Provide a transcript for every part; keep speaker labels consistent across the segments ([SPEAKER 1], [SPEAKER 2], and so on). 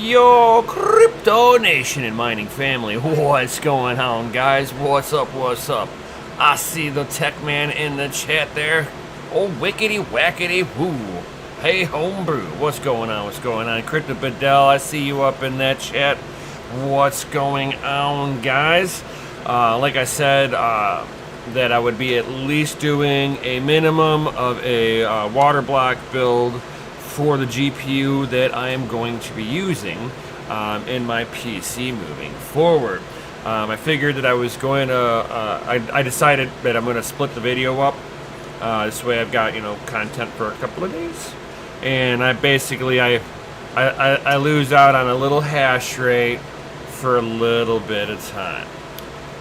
[SPEAKER 1] Yo, Crypto Nation and mining family, what's going on, guys? What's up? What's up? I see the tech man in the chat there. Oh, wickety wackety woo. Hey, homebrew, what's going on? What's going on? Crypto Bedell, I see you up in that chat. What's going on, guys? Like I said, that I would be at least doing a minimum of a water block build for the GPU that I am going to be using in my PC moving forward. I figured that I was going to, I decided that I'm going to split the video up. This way I've got, content for a couple of days. And I basically, I lose out on a little hash rate for a little bit of time.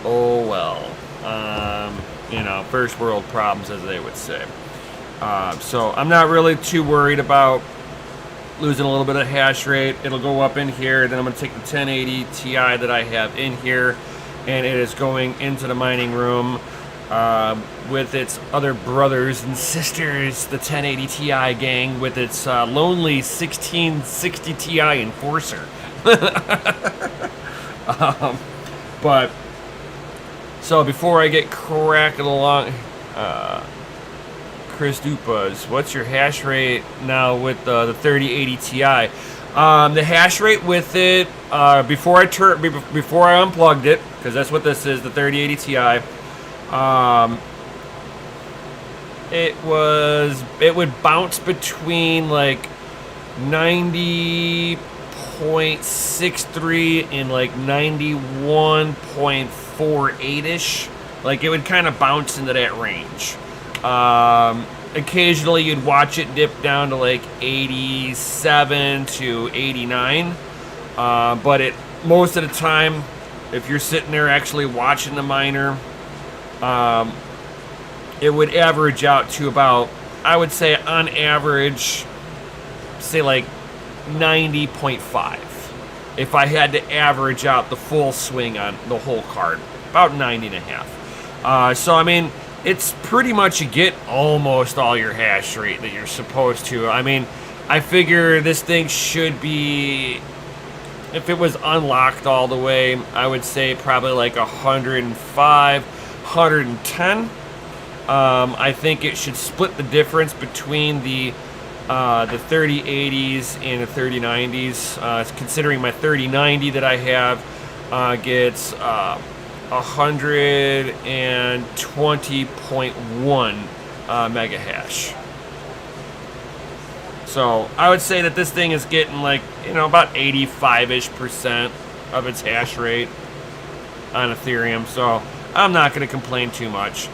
[SPEAKER 1] Oh well. First world problems, as they would say. So I'm not really too worried about losing a little bit of hash rate. It'll go up in here. Then I'm going to take the 1080 Ti that I have in here, and it is going into the mining room with its other brothers and sisters, the 1080 Ti gang, with its lonely 1660 Ti Enforcer. But so before I get cracking along, Chris Dupas, what's your hash rate now with the 3080 Ti? The hash rate with it before I unplugged it, because that's what this is, the 3080 Ti. It would bounce between like 90.63 and like 91.48ish. Like it would kind of bounce into that range. Occasionally you'd watch it dip down to like 87 to 89. But most of the time, if you're sitting there actually watching the miner, it would average out to about, I would say on average, say like 90.5. If I had to average out the full swing on the whole card, about 90.5. So I mean, it's pretty much you get almost all your hash rate that you're supposed to. I mean, I figure this thing should be, if it was unlocked all the way, I would say probably like 105, 110. I think it should split the difference between the 3080s and the 3090s. Considering my 3090 that I have gets 120.1 mega hash. So I would say that this thing is getting like, about 85-ish% of its hash rate on Ethereum. So I'm not going to complain too much.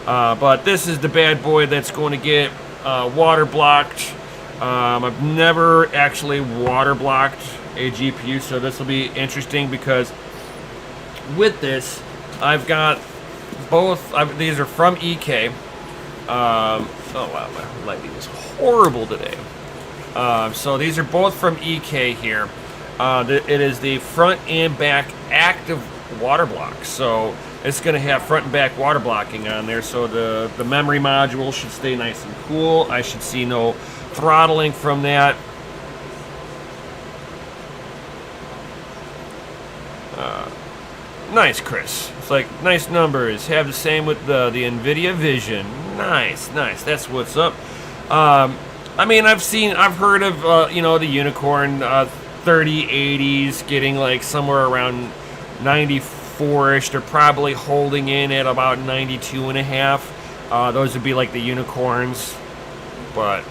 [SPEAKER 1] But this is the bad boy that's going to get water blocked. I've never actually water blocked a GPU, so this will be interesting because with this, I've got both. These are from EK. Oh wow, my lighting is horrible today. So these are both from EK here. It is the front and back active water block. So it's going to have front and back water blocking on there. So the memory module should stay nice and cool. I should see no throttling from that. Nice, Chris. It's like nice numbers. Have the same with the NVIDIA Vision. Nice. That's what's up. I mean, I've heard of the unicorn 3080s getting like somewhere around 94ish. They're probably holding in at about 92.5. Those would be like the unicorns, but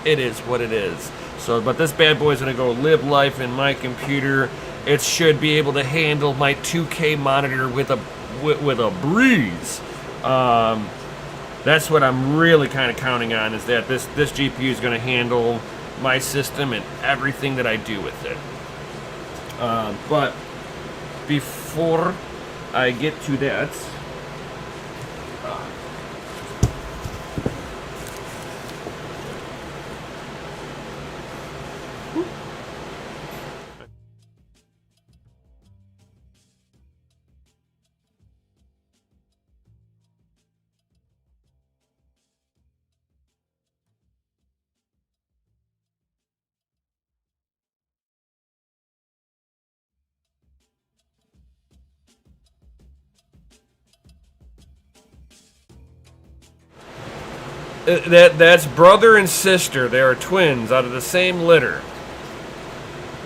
[SPEAKER 1] it is what it is. So, but this bad boy is gonna go live life in my computer. It should be able to handle my 2K monitor with a breeze. That's what I'm really kind of counting on, is that this GPU is going to handle my system and everything that I do with it. But before I get to that, That's brother and sister. They are twins out of the same litter.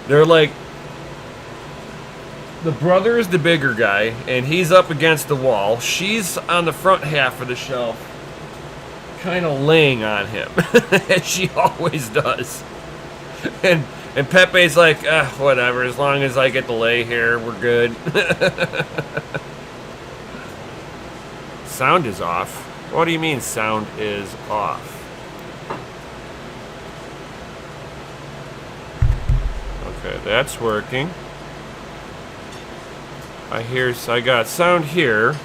[SPEAKER 1] They're like, the brother is the bigger guy, and he's up against the wall. She's on the front half of the shelf, kind of laying on him, as she always does. And Pepe's like, whatever, as long as I get to lay here, we're good. Sound is off. What do you mean sound is off? Okay, that's working. I got sound here.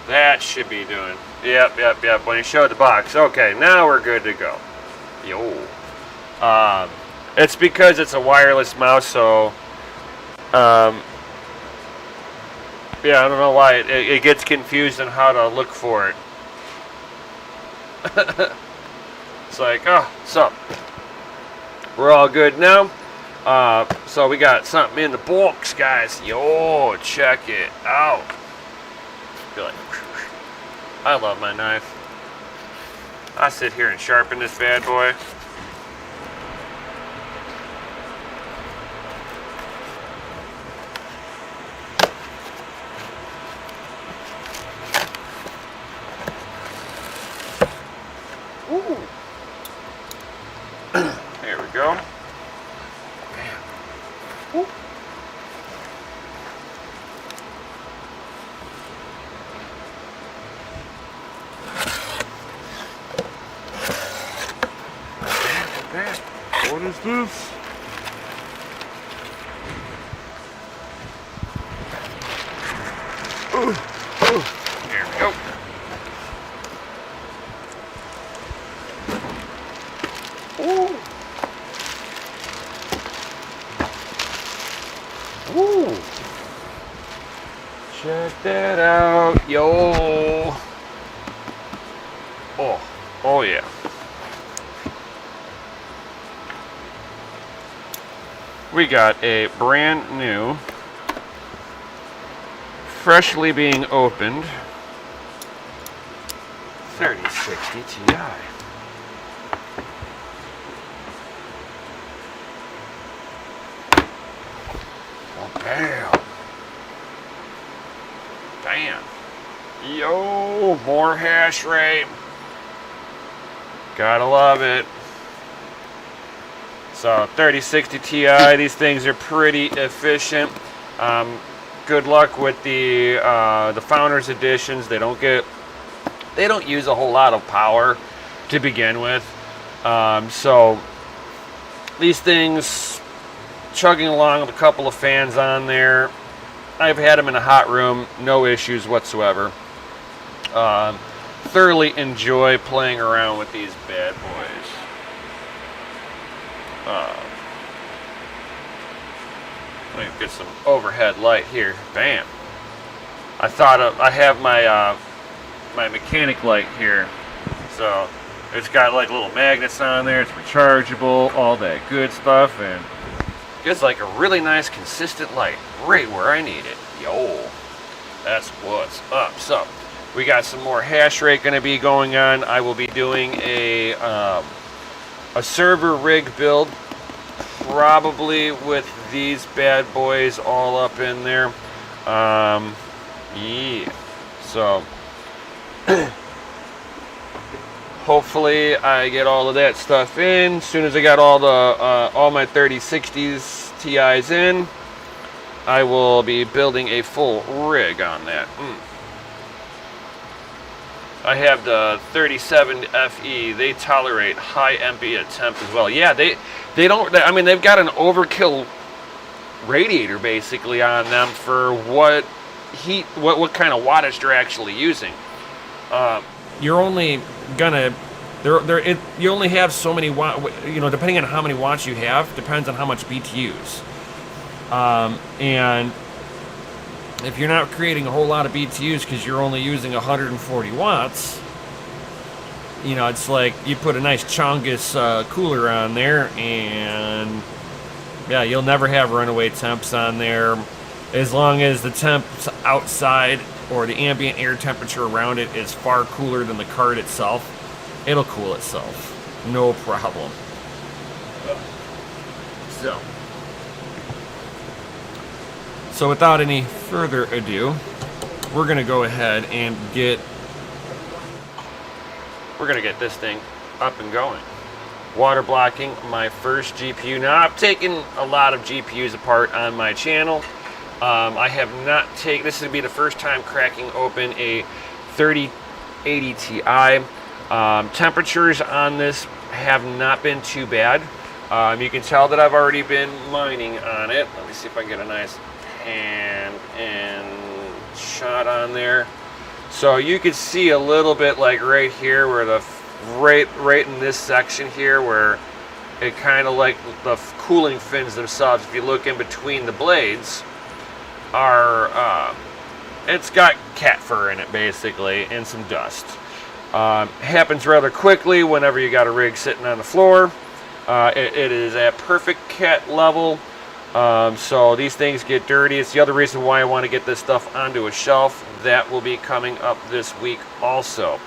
[SPEAKER 1] That should be doing. Yep. When you showed the box. Okay, now we're good to go. Yo. It's because it's a wireless mouse, so yeah, I don't know why it gets confused on how to look for it. It's like, oh, so we're all good now. So we got something in the box, guys. Yo, check it out. Good. I love my knife. I sit here and sharpen this bad boy. Ooh. There we go. Ooh. What is this? Ooh. There we go. Ooh. Ooh. Check that out. Yo. Oh yeah. We got a brand new, freshly being opened 3060 Ti. Oh, damn. Yo, more hash rate. Gotta love it. So 3060 Ti, these things are pretty efficient. Good luck with the Founders Editions. They don't use a whole lot of power to begin with. So these things chugging along with a couple of fans on there. I've had them in a hot room, no issues whatsoever. Thoroughly enjoy playing around with these bad boys. Let me get some overhead light here. Bam. I have my my mechanic light here. So it's got like little magnets on there. It's rechargeable, all that good stuff, and gives like a really nice consistent light right where I need it. Yo, that's what's up. So we got some more hash rate going to be going on. I will be doing a server rig build, probably with these bad boys all up in there. Yeah. So hopefully I get all of that stuff in. As soon as I got all my 3060s Ti's in, I will be building a full rig on that. I have the 37FE. They tolerate high ambient temp as well. Yeah, they don't. I mean, they've got an overkill radiator basically on them for what heat, what kind of wattage they're actually using. You're only gonna you only have so many watt. You know, depending on how many watts you have, depends on how much BTUs. And if you're not creating a whole lot of BTUs because you're only using 140 watts, you know, it's like you put a nice Chongus cooler on there, and yeah, you'll never have runaway temps on there as long as the temps outside or the ambient air temperature around it is far cooler than the card itself. It'll cool itself, no problem. So without any further ado, we're gonna go ahead and get this thing up and going. Water blocking my first GPU. Now, I've taken a lot of GPUs apart on my channel. I have not taken, this would be the first time cracking open a 3080 Ti. Temperatures on this have not been too bad. You can tell that I've already been mining on it. Let me see if I can get a nice pan and shot on there. So you can see a little bit like right here where the right in this section here where it kind of like the cooling fins themselves, if you look in between the blades, are it's got cat fur in it basically and some dust. Happens rather quickly whenever you got a rig sitting on the floor. It is at perfect cat level, so these things get dirty. It's the other reason why I want to get this stuff onto a shelf. That will be coming up this week also.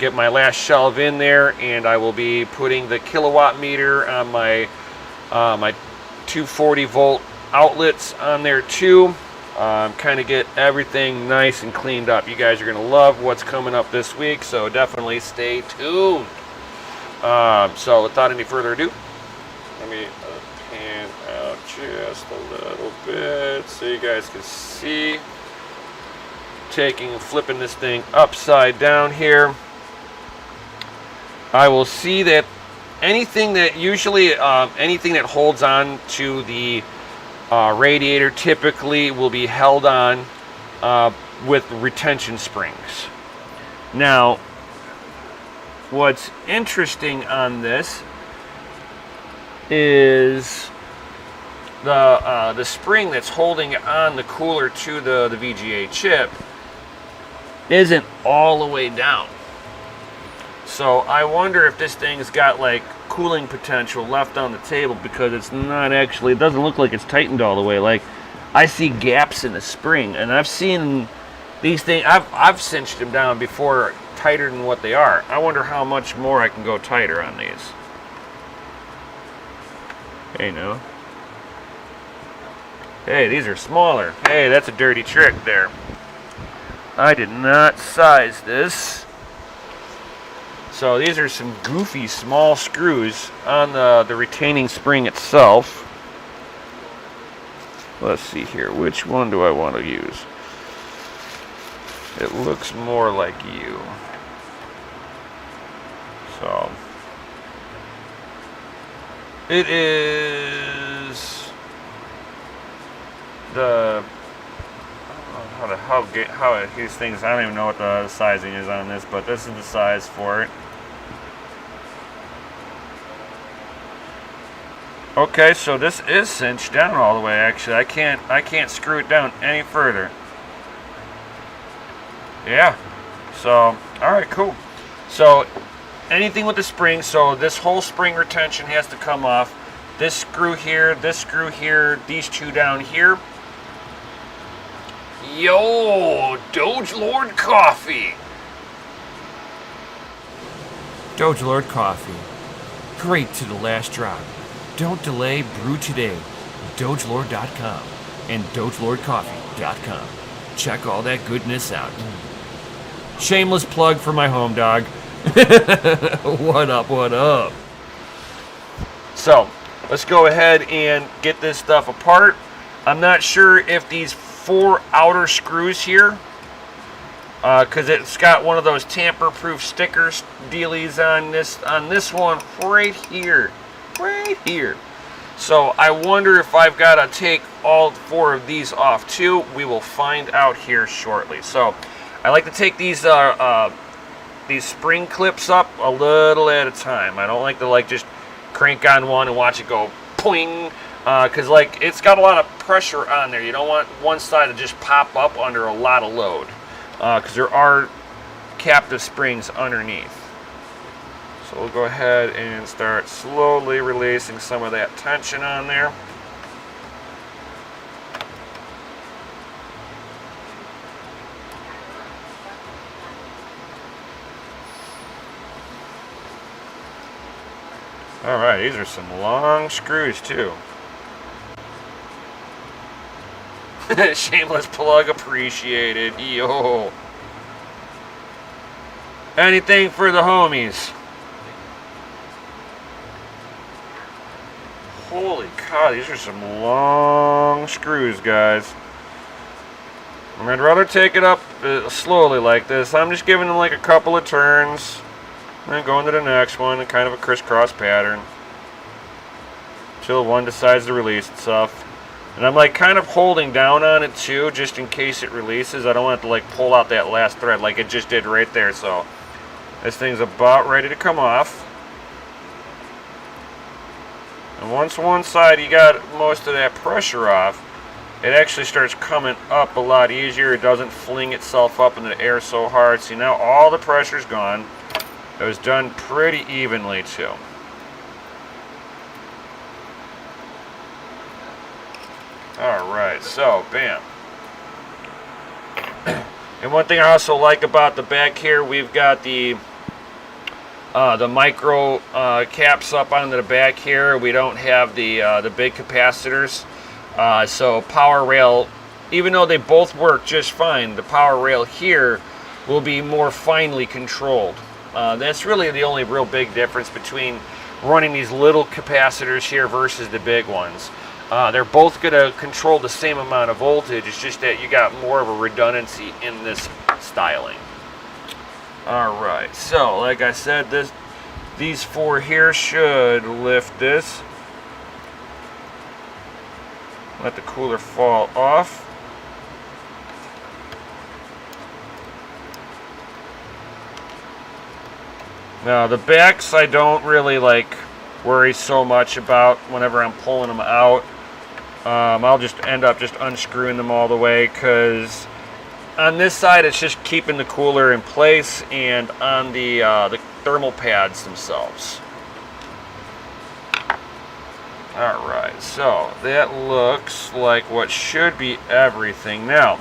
[SPEAKER 1] Get my last shelf in there, and I will be putting the kilowatt meter on my my 240 volt outlets on there too. Kind of get everything nice and cleaned up. You guys are going to love what's coming up this week, so definitely stay tuned. So without any further ado, let me pan out just a little bit so you guys can see. Flipping this thing upside down here. I will see that anything that anything that holds on to the radiator typically will be held on with retention springs. Now, what's interesting on this is the spring that's holding on the cooler to the VGA chip isn't all the way down. So I wonder if this thing's got like cooling potential left on the table, because it's not actually, it doesn't look like it's tightened all the way. Like, I see gaps in the spring, and I've seen these things, I've cinched them down before tighter than what they are. I wonder how much more I can go tighter on these. Hey, no. Hey, these are smaller. Hey, that's a dirty trick there. I did not size this. So these are some goofy small screws on the retaining spring itself. Let's see here. Which one do I want to use? It looks more like you. So it is the how these things, I don't even know what the sizing is on this, but this is the size for it. Okay, so this is cinched down all the way. Actually, I can't screw it down any further. Yeah. So, all right, cool. So, anything with the spring, so this whole spring retention has to come off. This screw here, these two down here. Yo, Doge Lord Coffee.
[SPEAKER 2] Doge Lord Coffee. Great to the last drop. Don't delay, brew today. DogeLord.com and DogeLordCoffee.com. Check all that goodness out. Shameless plug for my home dog. What up, what up?
[SPEAKER 1] So, let's go ahead and get this stuff apart. I'm not sure if these 4 outer screws here, because it's got one of those tamper-proof stickers dealies on this one right here. So I wonder if I've got to take all 4 of these off too. We will find out here shortly. So I like to take these spring clips up a little at a time. I don't like to just crank on one and watch it go poing. because like it's got a lot of pressure on there. You don't want one side to just pop up under a lot of load, because there are captive springs underneath. So we'll go ahead and start slowly releasing some of that tension on there. All right, these are some long screws too. Shameless plug appreciated. Yo. Anything for the homies. Holy cow, these are some long screws, guys. I'd rather take it up slowly like this. I'm just giving them like a couple of turns. And going to the next one in kind of a crisscross pattern. Until one decides to release itself. And I'm like kind of holding down on it too, just in case it releases. I don't want it to like pull out that last thread like it just did right there. So this thing's about ready to come off. And once one side you got most of that pressure off, it actually starts coming up a lot easier. It doesn't fling itself up into the air so hard. See, now all the pressure's gone. It was done pretty evenly too. Alright, so bam. And one thing I also like about the back here, we've got the micro caps up onto the back here. We don't have the big capacitors. So power rail, even though they both work just fine, the power rail here will be more finely controlled. That's really the only real big difference between running these little capacitors here versus the big ones. They're both going to control the same amount of voltage. It's just that you got more of a redundancy in this styling. Alright, so like I said, these four here should lift this. Let the cooler fall off. Now the backs I don't really like worry so much about whenever I'm pulling them out. I'll just end up just unscrewing them all the way, because on this side it's just keeping the cooler in place, and on the thermal pads themselves. Alright, so that looks like what should be everything. Now,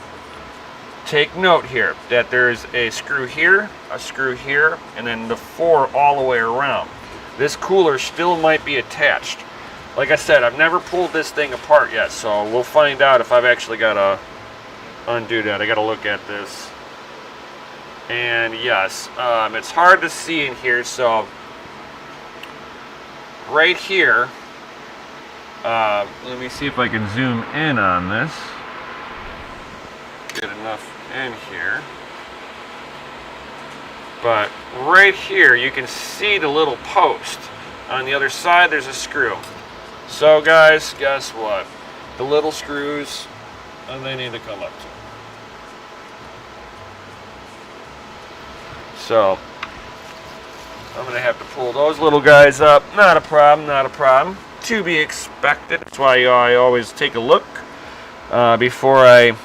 [SPEAKER 1] take note here that there's a screw here, and then the four all the way around. This cooler still might be attached. Like I said, I've never pulled this thing apart yet, so we'll find out if I've actually got to undo that. I got to look at this. And yes, it's hard to see in here, so right here, let me see if I can zoom in on this. Get enough in here. But right here you can see the little post. On the other side there's a screw. So guys, guess what? The little screws, and they need to come up too. So I'm gonna have to pull those little guys up. Not a problem, not a problem. To be expected. That's why I always take a look before I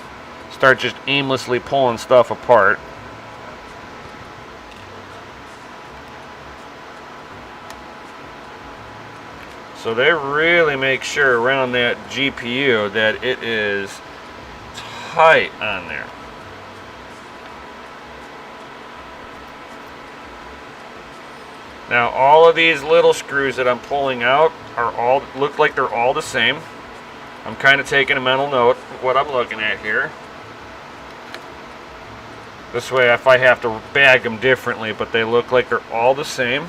[SPEAKER 1] start just aimlessly pulling stuff apart. So they really make sure around that GPU that it is tight on there. Now all of these little screws that I'm pulling out are all look like they're all the same. I'm kind of taking a mental note of what I'm looking at here. This way if I have to bag them differently, but they look like they're all the same.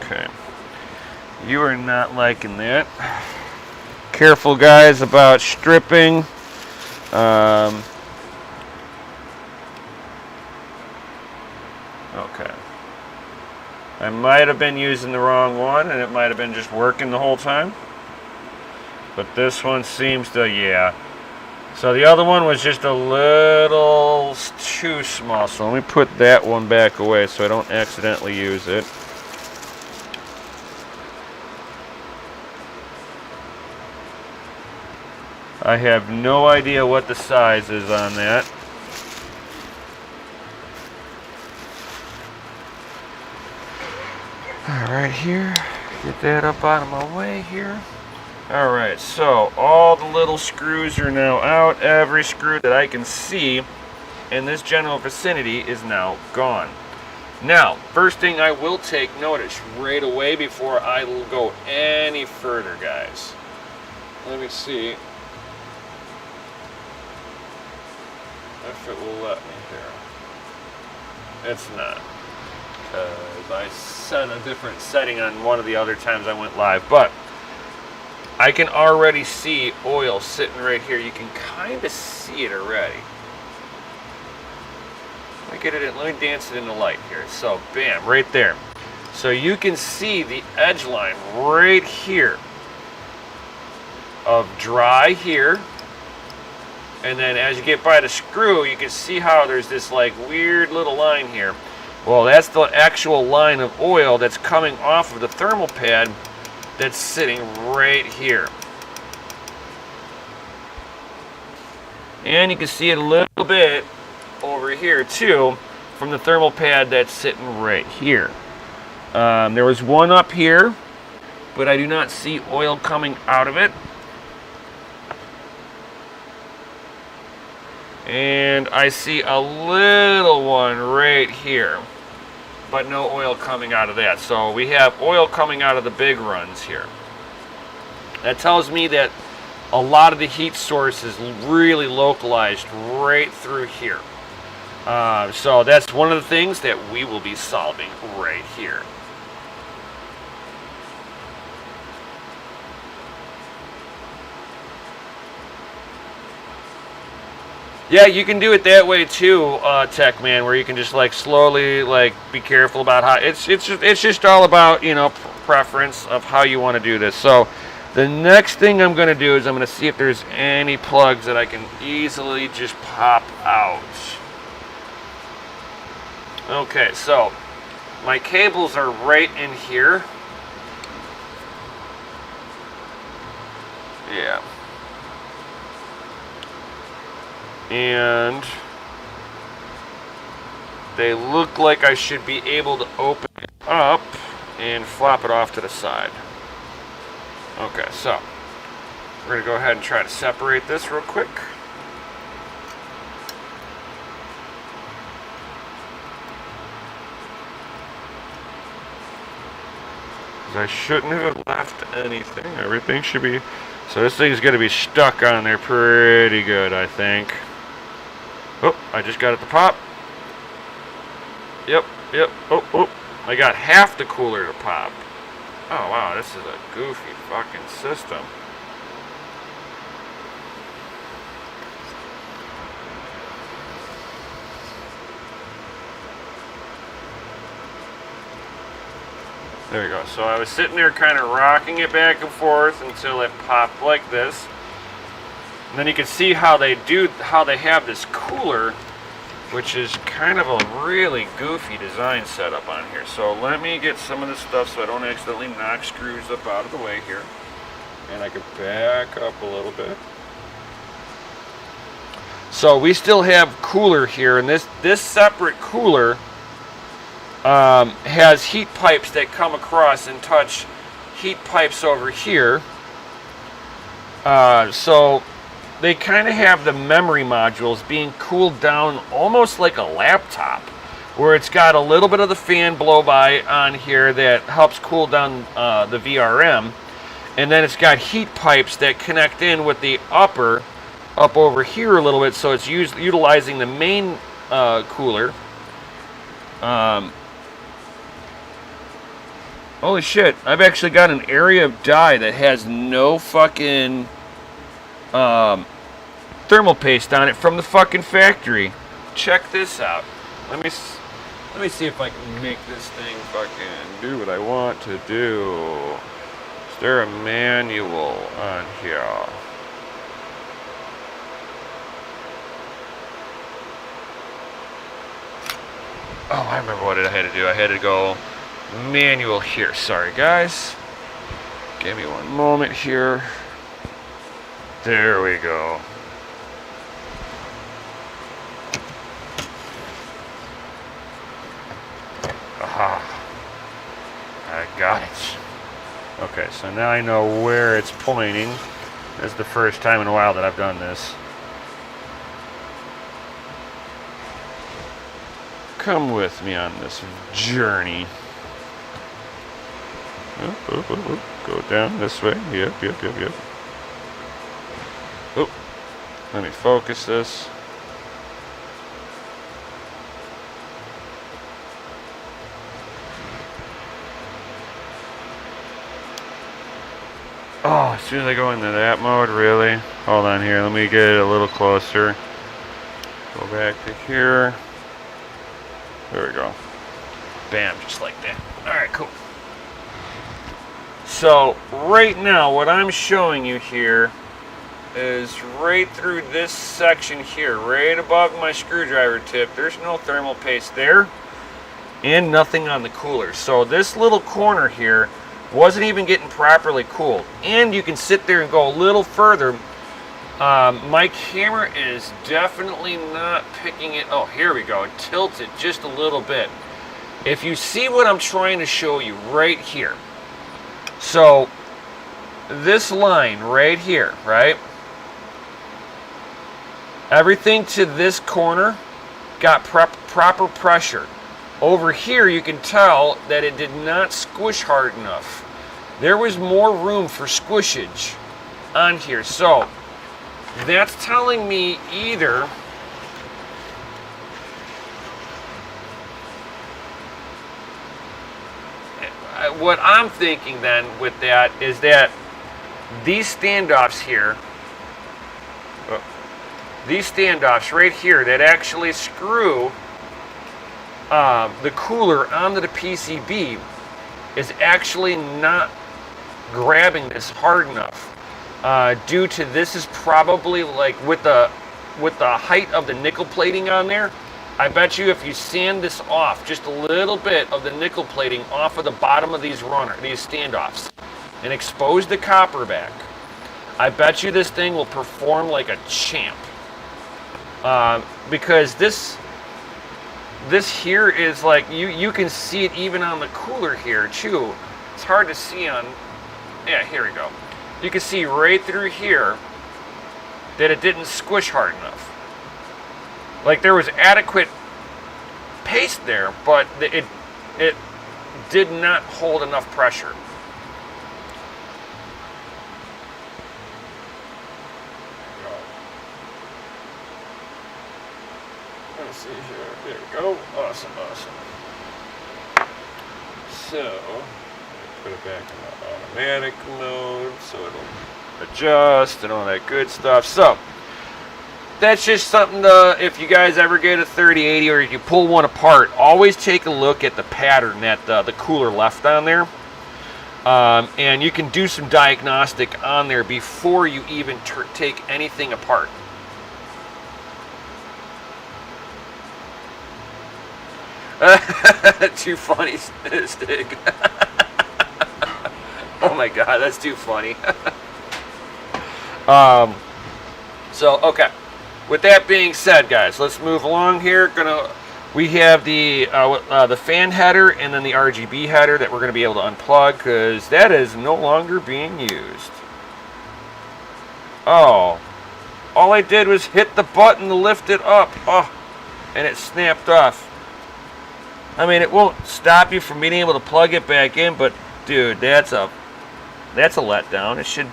[SPEAKER 1] Okay. You are not liking that. Careful guys about stripping. Okay. I might have been using the wrong one, and it might have been just working the whole time. But this one seems to, yeah. So the other one was just a little too small. So let me put that one back away so I don't accidentally use it. I have no idea what the size is on that. All right, here. Get that up out of my way here. All right, so all the little screws are now out. Every screw that I can see in this general vicinity is now gone. Now, first thing I will take notice right away before I go any further, guys. Let me see if it will let me here. It's not, because I set a different setting on one of the other times I went live, but I can already see oil sitting right here. You can kind of see it already. Let me get it in, let me dance it in the light here. So bam, right there. So you can see the edge line right here of dry here. And then as you get by the screw, you can see how there's this like weird little line here. Well, that's the actual line of oil that's coming off of the thermal pad that's sitting right here. And you can see it a little bit over here too from the thermal pad that's sitting right here. There was one up here, but I do not see oil coming out of it. And I see a little one right here, but no oil coming out of that. So we have oil coming out of the big runs here. That tells me that a lot of the heat source is really localized right through here. So that's one of the things that we will be solving right here. Yeah, you can do it that way too, Tech Man, where you can just like slowly like be careful about how it's just all about, you know, preference of how you want to do this. So the next thing I'm going to do is I'm going to see if there's any plugs that I can easily just pop out. Okay, so my cables are right in here. Yeah. And they look like I should be able to open it up and flop it off to the side. Okay, so we're going to go ahead and try to separate this real quick. I shouldn't have left anything. Everything should be... So this thing's going to be stuck on there pretty good, I think. Oh, I just got it to pop. Yep. Oh, I got half the cooler to pop. Oh, wow, this is a goofy fucking system. There we go. So I was sitting there kind of rocking it back and forth until it popped like this. And then you can see how they have this cooler, which is kind of a really goofy design setup on here. So let me get some of this stuff so I don't accidentally knock screws up out of the way here. And I can back up a little bit. So we still have cooler here, and this separate cooler has heat pipes that come across and touch heat pipes over here. So they kind of have the memory modules being cooled down almost like a laptop, where it's got a little bit of the fan blow by on here that helps cool down the VRM, and then it's got heat pipes that connect in with the upper up over here a little bit, so it's utilizing the main cooler. Holy shit, I've actually got an area of die that has no fucking thermal paste on it from the fucking factory. Check this out. Let me see if I can make this thing fucking do what I want to do. Is there a manual on here? Oh, I remember what I had to do. I had to go manual here. Sorry, guys. Give me one moment here. There we go. Aha. I got it. Okay, so now I know where it's pointing. This is the first time in a while that I've done this. Come with me on this journey. Go down this way. Yep. Oh, let me focus this. Oh, as soon as I go into that mode, really? Hold on here, let me get it a little closer. Go back to here. There we go. Bam, just like that. Alright, cool. So, right now, what I'm showing you here is right through this section here, right above my screwdriver tip. There's no thermal paste there, and nothing on the cooler. So this little corner here wasn't even getting properly cooled. And you can sit there and go a little further. My camera is definitely not picking it. Oh, here we go. It tilts it just a little bit. If you see what I'm trying to show you right here. So this line right here, right? Everything to this corner got proper pressure. Over here you can tell that it did not squish hard enough. There was more room for squishage on here. So that's telling me either what I'm thinking then with that is that these standoffs here, these standoffs right here that actually screw the cooler onto the PCB is actually not grabbing this hard enough. Due to this is probably like with the height of the nickel plating on there, I bet you if you sand this off just a little bit of the nickel plating off of the bottom of these standoffs and expose the copper back, I bet you this thing will perform like a champ. Because this here is like, you can see it even on the cooler here too. It's hard to see on, yeah, here we go. You can see right through here that it didn't squish hard enough. Like there was adequate paste there, but it did not hold enough pressure. Let's see here. There we go. Awesome. So put it back in the automatic mode so it'll adjust and all that good stuff. So that's just something to, if you guys ever get a 3080 or you pull one apart, always take a look at the pattern that the cooler left on there. And you can do some diagnostic on there before you even take anything apart. Too funny, Stig. Oh my god, that's too funny. So, okay. With that being said, guys, let's move along here. We have the fan header and then the RGB header that we're going to be able to unplug because that is no longer being used. Oh, all I did was hit the button to lift it up. Oh, and it snapped off. I mean, it won't stop you from being able to plug it back in, but dude, that's a letdown. It should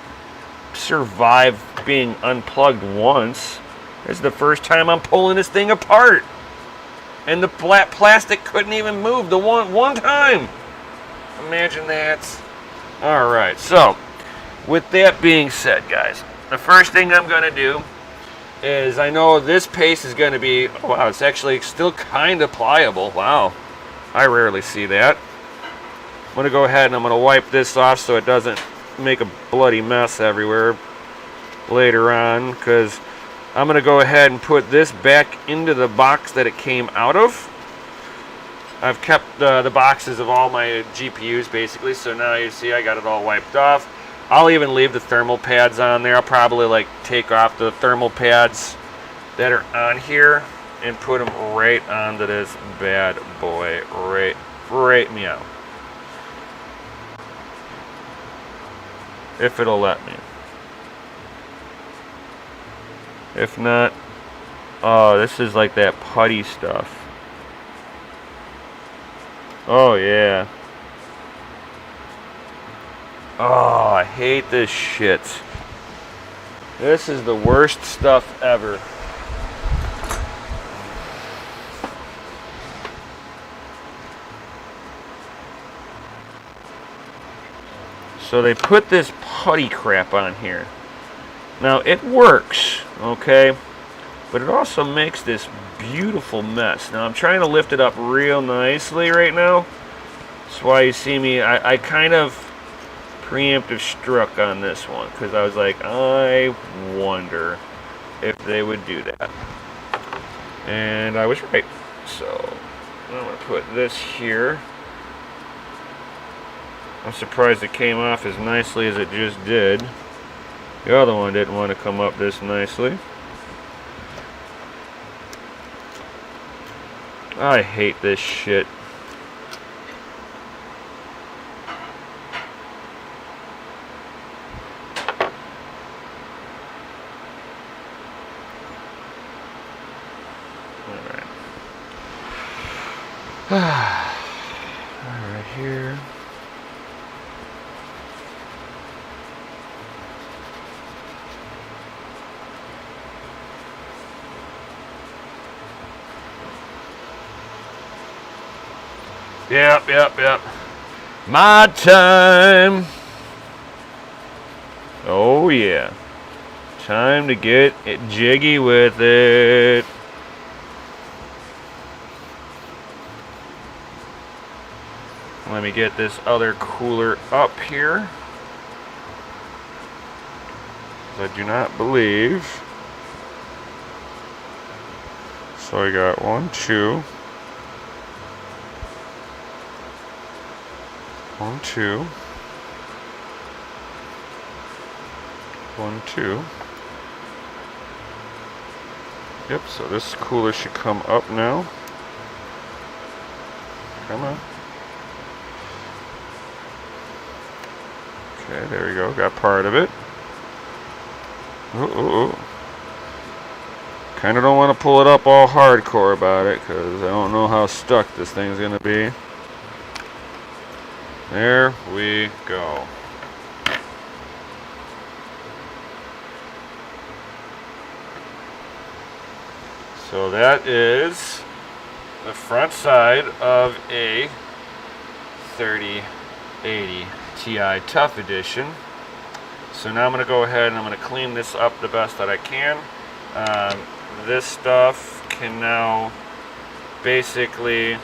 [SPEAKER 1] survive being unplugged once. This is the first time I'm pulling this thing apart. And the plastic couldn't even move the one time. Imagine that. Alright, so with that being said, guys, the first thing I'm going to do is, I know this paste is going to be, oh wow, it's actually still kind of pliable. Wow, I rarely see that. I'm going to go ahead and I'm going to wipe this off so it doesn't make a bloody mess everywhere later on, because I'm going to go ahead and put this back into the box that it came out of. I've kept the boxes of all my GPUs basically, so now you see I got it all wiped off. I'll even leave the thermal pads on there. I'll probably like take off the thermal pads that are on here and put them right onto this bad boy, right meow. If it'll let me. If not, oh, this is like that putty stuff. Oh yeah. Oh, I hate this shit. This is the worst stuff ever. So they put this putty crap on here. Now it works, okay? But it also makes this beautiful mess. Now I'm trying to lift it up real nicely right now. That's why you see me, I kind of preemptive struck on this one because I was like, I wonder if they would do that. And I was right. So I'm going to put this here. I'm surprised it came off as nicely as it just did. The other one didn't want to come up this nicely. I hate this shit. Alright. Alright, here. Yep. My time. Oh yeah. Time to get it jiggy with it. Let me get this other cooler up here. I do not believe. So I got 1, 2. 1, 2. 1, 2. Yep, so this cooler should come up now. Come on. Okay, there we go. Got part of it. Ooh. Kind of don't want to pull it up all hardcore about it because I don't know how stuck this thing's going to be. There we go. So that is the front side of a 3080 Ti TUF Edition. So now I'm going to go ahead and I'm going to clean this up the best that I can. This stuff can now basically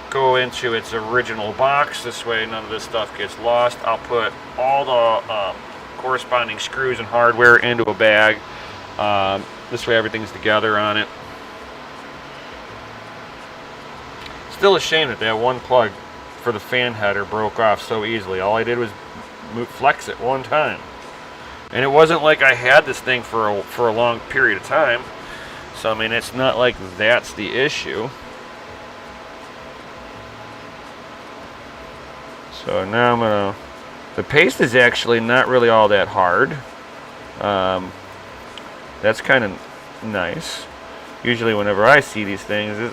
[SPEAKER 1] go into its original box. This way none of this stuff gets lost. I'll put all the corresponding screws and hardware into a bag. This way everything's together on it. Still a shame that that one plug for the fan header broke off so easily. All I did was flex it one time. And it wasn't like I had this thing for a long period of time. So I mean, it's not like that's the issue. So now I'm gonna, the paste is actually not really all that hard. That's kind of nice. Usually whenever I see these things, the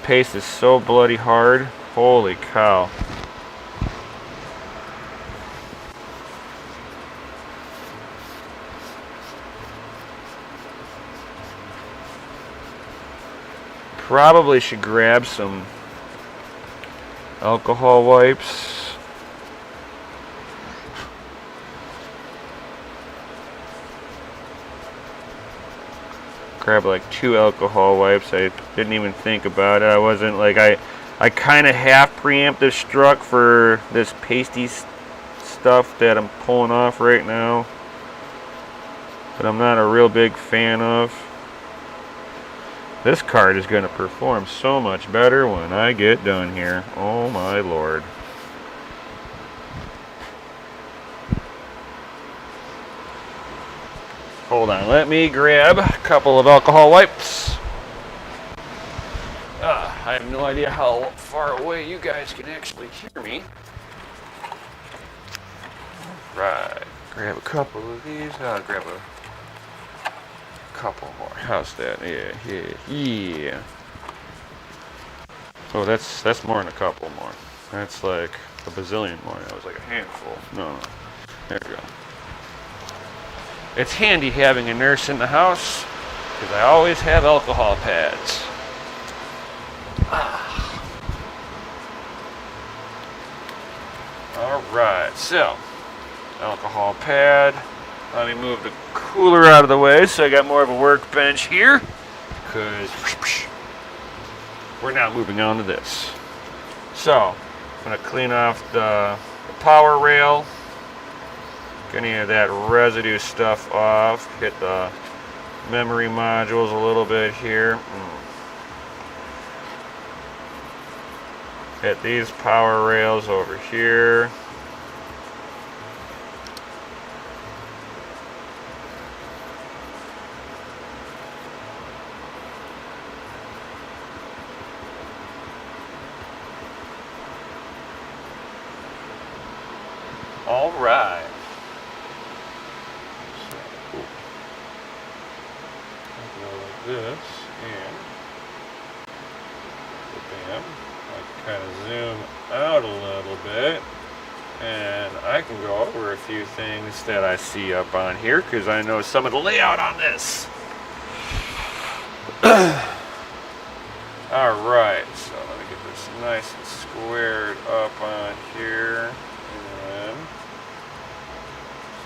[SPEAKER 1] paste is so bloody hard. Holy cow. Probably should grab some alcohol wipes. Grab like 2 alcohol wipes. I didn't even think about it. I wasn't like, I kind of half preemptive struck for this pasty stuff that I'm pulling off right now, but I'm not a real big fan of. This card is going to perform so much better when I get done here. Oh my lord. Hold on, let me grab a couple of alcohol wipes. I have no idea how far away you guys can actually hear me. Right, grab a couple of these. I'll grab a couple more. How's that? Yeah. Oh, that's more than a couple more. That's like a bazillion more. That was like a handful. No. There we go. It's handy having a nurse in the house because I always have alcohol pads. Alright, so alcohol pad. Let me move the cooler out of the way so I got more of a workbench here because we're now moving on to this. So I'm going to clean off the power rail. Get any of that residue stuff off. Hit the memory modules a little bit here. Hit these power rails over here. All right. This and bam, I can kind of zoom out a little bit and I can go over a few things that I see up on here because I know some of the layout on this. Alright, so let me get this nice and squared up on here and then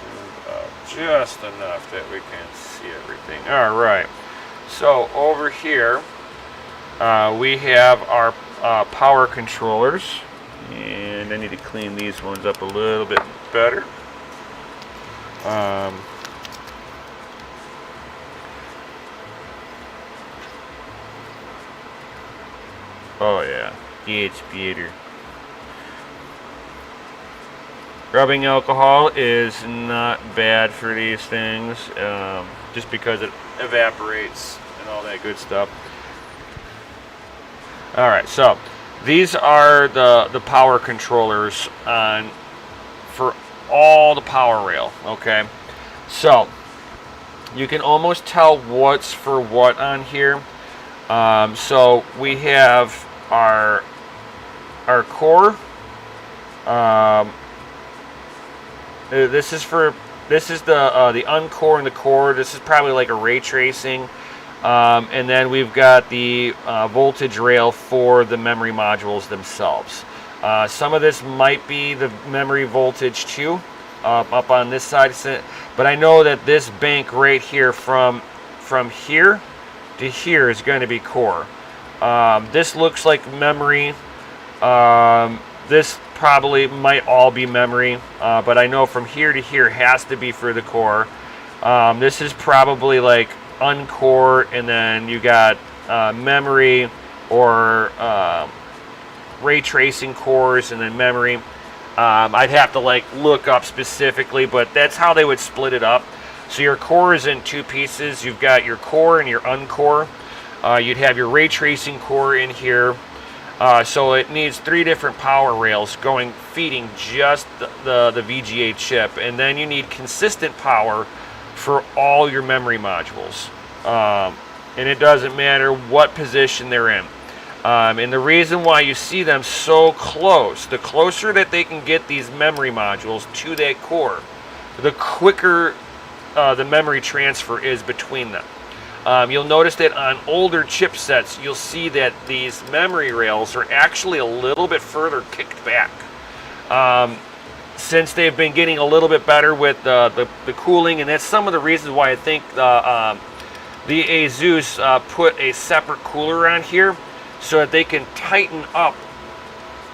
[SPEAKER 1] zoomed out just enough that we can see everything. Alright. So over here, we have our power controllers, and I need to clean these ones up a little bit better. Oh yeah, it's better. Rubbing alcohol is not bad for these things, just because it evaporates and all that good stuff. Alright, so these are the power controllers for all the power rail, okay? So you can almost tell what's for what on here. So we have our core. This is the uncore and the core. This is probably like a ray tracing. And then we've got the voltage rail for the memory modules themselves. Some of this might be the memory voltage too, up on this side. But I know that this bank right here from here to here is going to be core. This looks like memory. This probably might all be memory, but I know from here to here has to be for the core. This is probably like uncore, and then you got memory or ray tracing cores, and then memory. I'd have to like look up specifically, but that's how they would split it up. So your core is in two pieces. You've got your core and your uncore. You'd have your ray tracing core in here. So it needs 3 different power rails feeding just the VGA chip, and then you need consistent power for all your memory modules, and it doesn't matter what position they're in. And the reason why you see them so close, the closer that they can get these memory modules to that core, the quicker the memory transfer is between them. You'll notice that on older chipsets, you'll see that these memory rails are actually a little bit further kicked back. Since they've been getting a little bit better with the cooling, and that's some of the reasons why I think the ASUS put a separate cooler on here so that they can tighten up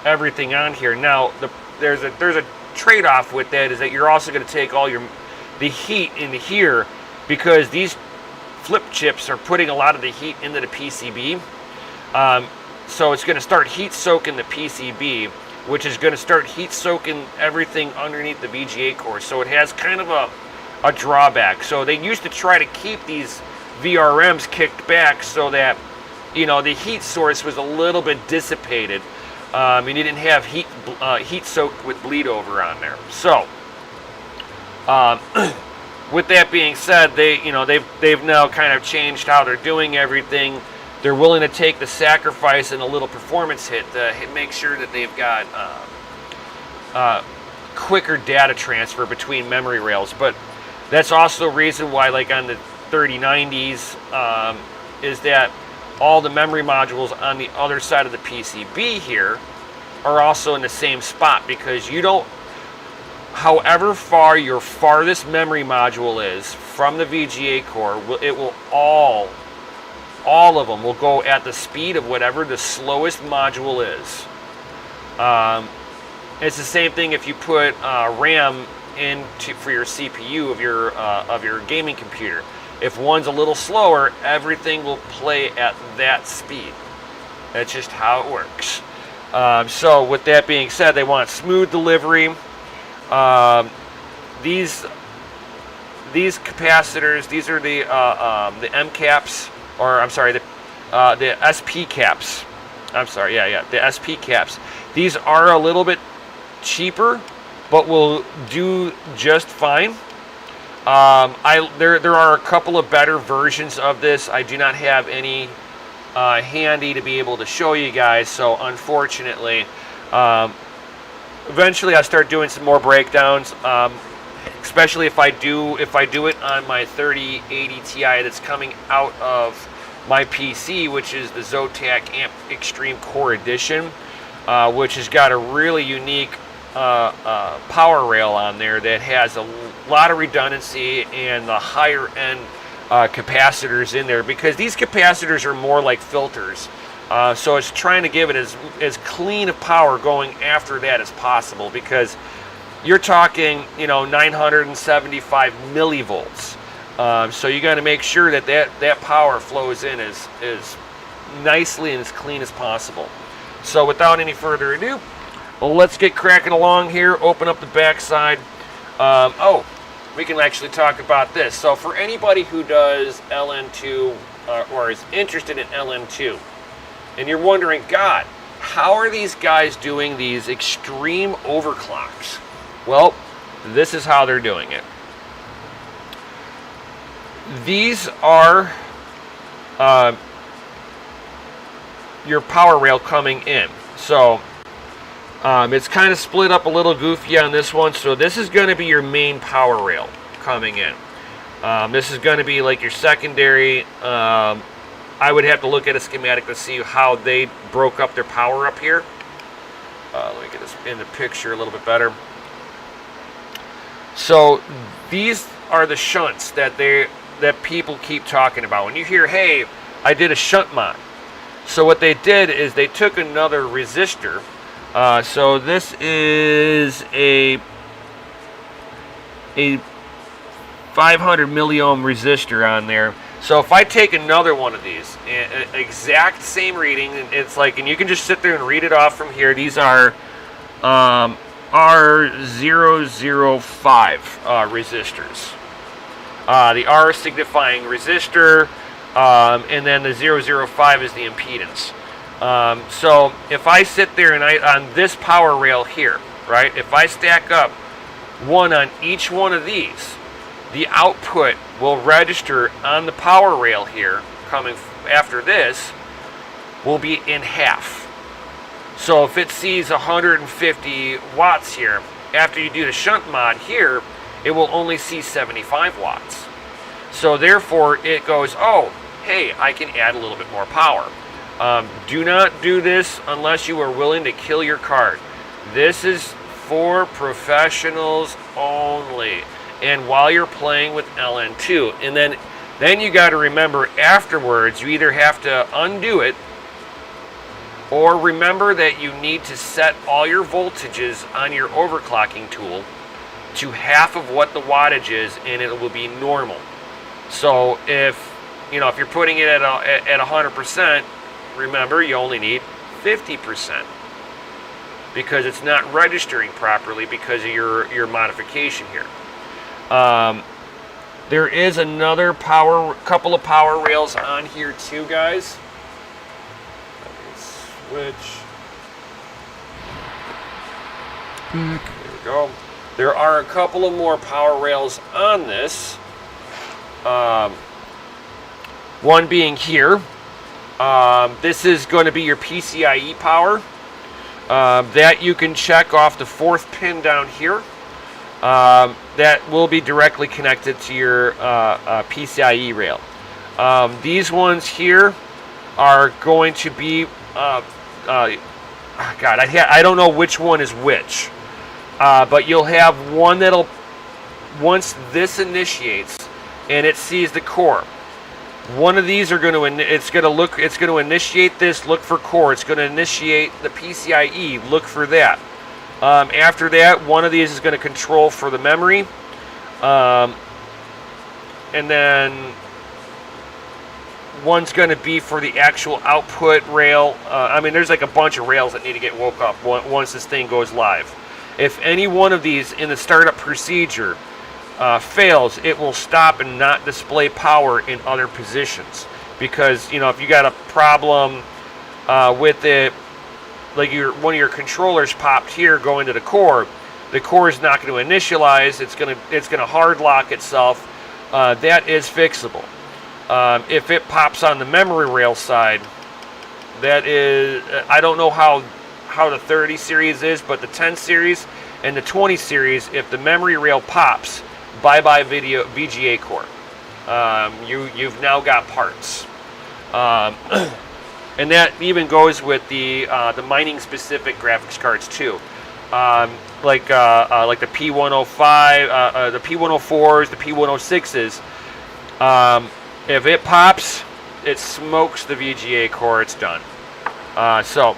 [SPEAKER 1] everything on here. Now, there's a trade-off with that, is that you're also going to take all the heat into here, because these flip chips are putting a lot of the heat into the PCB. So it's going to start heat soaking the PCB, which is going to start heat soaking everything underneath the VGA core. So it has kind of a drawback. So they used to try to keep these VRMs kicked back so that, you know, the heat source was a little bit dissipated, and you didn't have heat soaked with bleed over on there. So with that being said, they've now kind of changed how they're doing everything. They're willing to take the sacrifice and a little performance hit to make sure that they've got quicker data transfer between memory rails. But that's also the reason why, like on the 3090s, is that all the memory modules on the other side of the PCB here are also in the same spot, because you don't, however far your farthest memory module is from the VGA core, it will all of them will go at the speed of whatever the slowest module is. It's the same thing if you put RAM for your CPU of your gaming computer. If one's a little slower, everything will play at that speed. That's just how it works. So with that being said, they want smooth delivery. These capacitors, these are the M caps. Or I'm sorry, the SP caps. I'm sorry, the SP caps. These are a little bit cheaper, but will do just fine. There are a couple of better versions of this. I do not have any handy to be able to show you guys, so unfortunately, eventually I'll start doing some more breakdowns. Especially if I do it on my 3080 Ti that's coming out of my PC, which is the Zotac Amp Extreme Core Edition, which has got a really unique power rail on there that has a lot of redundancy and the higher end capacitors in there, because these capacitors are more like filters. So it's trying to give it as clean of power going after that as possible, because you're talking, 975 millivolts. So you got to make sure that power flows in as nicely and as clean as possible. So without any further ado, let's get cracking along here. Open up the backside. We can actually talk about this. So for anybody who does LN2 or is interested in LN2, and you're wondering, God, how are these guys doing these extreme overclocks? Well, this is how they're doing it. These are your power rail coming in. So it's kind of split up a little goofy on this one. So this is going to be your main power rail coming in. This is going to be like your secondary. I would have to look at a schematic to see how they broke up their power up here. Let me get this in the picture a little bit better. So these are the shunts that people keep talking about. When you hear, hey, I did a shunt mod. So what they did is they took another resistor. So this is a 500 milliohm resistor on there. So if I take another one of these, exact same reading, it's like, and you can just sit there and read it off from here. These are R005 resistors. The R signifying resistor, and then the 005 is the impedance. So if I sit there and on this power rail here, right, if I stack up one on each one of these, the output will register on the power rail here, coming after this, will be in half. So if it sees 150 watts here, after you do the shunt mod here, it will only see 75 watts. So therefore it goes, oh, hey, I can add a little bit more power. Do not do this unless you are willing to kill your card. This is for professionals only. And while you're playing with LN2, and then you got to remember afterwards, you either have to undo it, or remember that you need to set all your voltages on your overclocking tool to half of what the wattage is, and it will be normal. So if you know, if you're putting it at 100%, remember you only need 50% because it's not registering properly because of your modification here. There is another couple of power rails on here too, guys. Let me switch. There we go. There are a couple of more power rails on this. One being here. This is going to be your PCIe power. That you can check off the 4th pin down here. That will be directly connected to your PCIe rail. These ones here are going to be, God, I don't know which one is which, but you'll have one that'll, once this initiates and it sees the core, one of these are going to, it's going to initiate this, look for core. It's going to initiate the PCIe, look for that. After that, one of these is going to control for the memory. And then one's going to be for the actual output rail. I mean, there's like a bunch of rails that need to get woke up once this thing goes live. If any one of these in the startup procedure fails, it will stop and not display power in other positions. Because, you know, if you got a problem with it, like one of your controllers popped here going to the core is not going to initialize. It's going to hard lock itself. That is fixable. If it pops on the memory rail side, that is, I don't know how the 30 series is, but the 10 series and the 20 series, if the memory rail pops, bye-bye video VGA core. You've now got parts. And that even goes with the mining specific graphics cards too. Like the P105, the P104s, the P106s. If it pops, it smokes the VGA core. It's done. So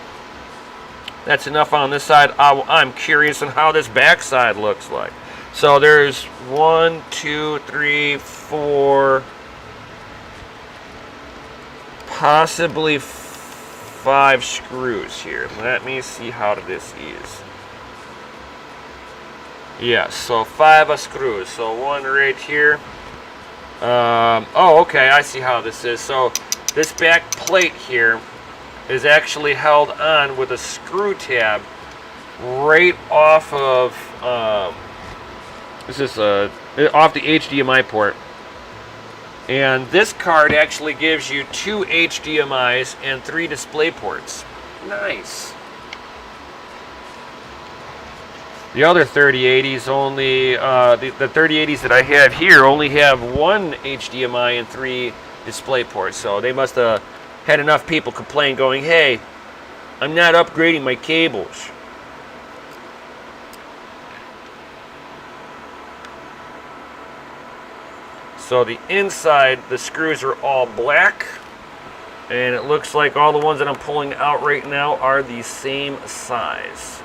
[SPEAKER 1] that's enough on this side. I'm curious on how this back side looks like. So there's 1, 2, 3, 4, possibly 5 screws here. Let me see how this is. Yeah, so 5 screws. So one right here. Oh, okay, I see how this is. So this back plate here is actually held on with a screw tab right off of off the HDMI port. And this card actually gives you 2 HDMIs and 3 display ports. Nice. The other 3080s only, the 3080s that I have here only have 1 HDMI and 3 display ports. So they must have had enough people complain going, hey, I'm not upgrading my cables. So the inside, the screws are all black, and it looks like all the ones that I'm pulling out right now are the same size.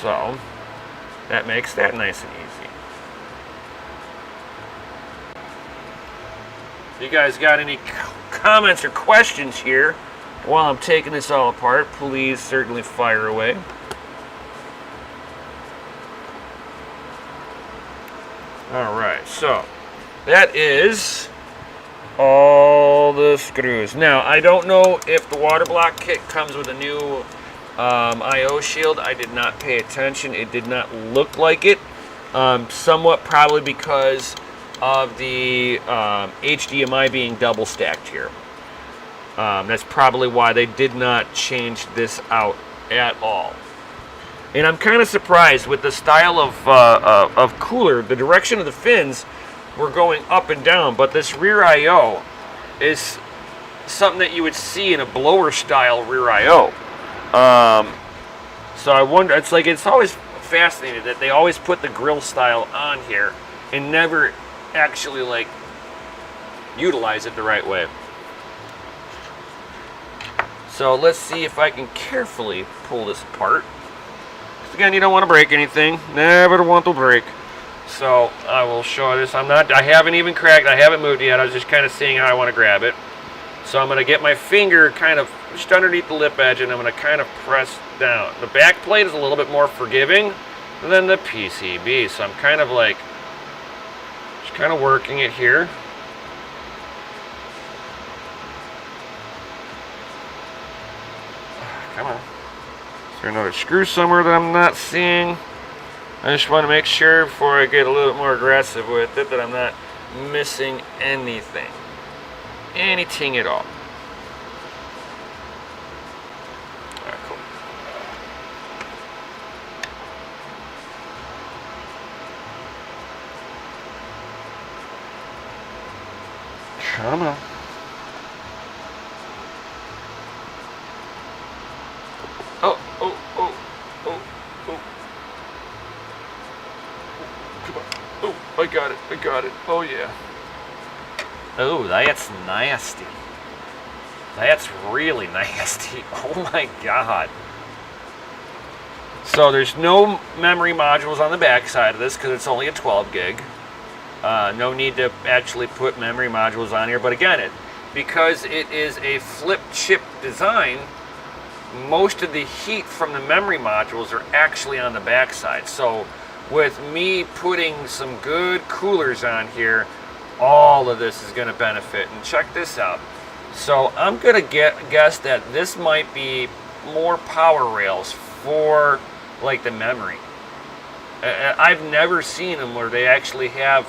[SPEAKER 1] So that makes that nice and easy. If you guys got any comments or questions here while I'm taking this all apart, please certainly fire away. Alright, so that is all the screws. Now, I don't know if the water block kit comes with a new I/O shield. I did not pay attention. It did not look like it. Somewhat probably because of the HDMI being double stacked here. That's probably why they did not change this out at all. And I'm kind of surprised with the style of cooler. The direction of the fins were going up and down, but this rear I/O is something that you would see in a blower style rear I/O. So I wonder, it's always fascinating that they always put the grill style on here and never actually like utilize it the right way. So let's see if I can carefully pull this apart. Again, you don't want to break anything. Never want to break. So I will show this. I haven't even cracked, I haven't moved yet. I was just kind of seeing how I want to grab it. So I'm going to get my finger kind of just underneath the lip edge, and I'm going to kind of press down. The back plate is a little bit more forgiving than the PCB, so I'm kind of like, just kind of working it here. Come on. Is there another screw somewhere that I'm not seeing? I just want to make sure before I get a little bit more aggressive with it that I'm not missing anything. Anything at all. Alright, cool. Come on. Oh, oh, oh, oh, oh. Come on. Oh, I got it. I got it. Oh, yeah. Oh, that's nasty. That's really nasty. Oh my god. So there's no memory modules on the back side of this because it's only a 12 gig. No need to actually put memory modules on here. But again, because it is a flip chip design, most of the heat from the memory modules are actually on the back side. So with me putting some good coolers on here, all of this is going to benefit. And check this out. So I'm going to guess that this might be more power rails for like the memory. I've never seen them where they actually have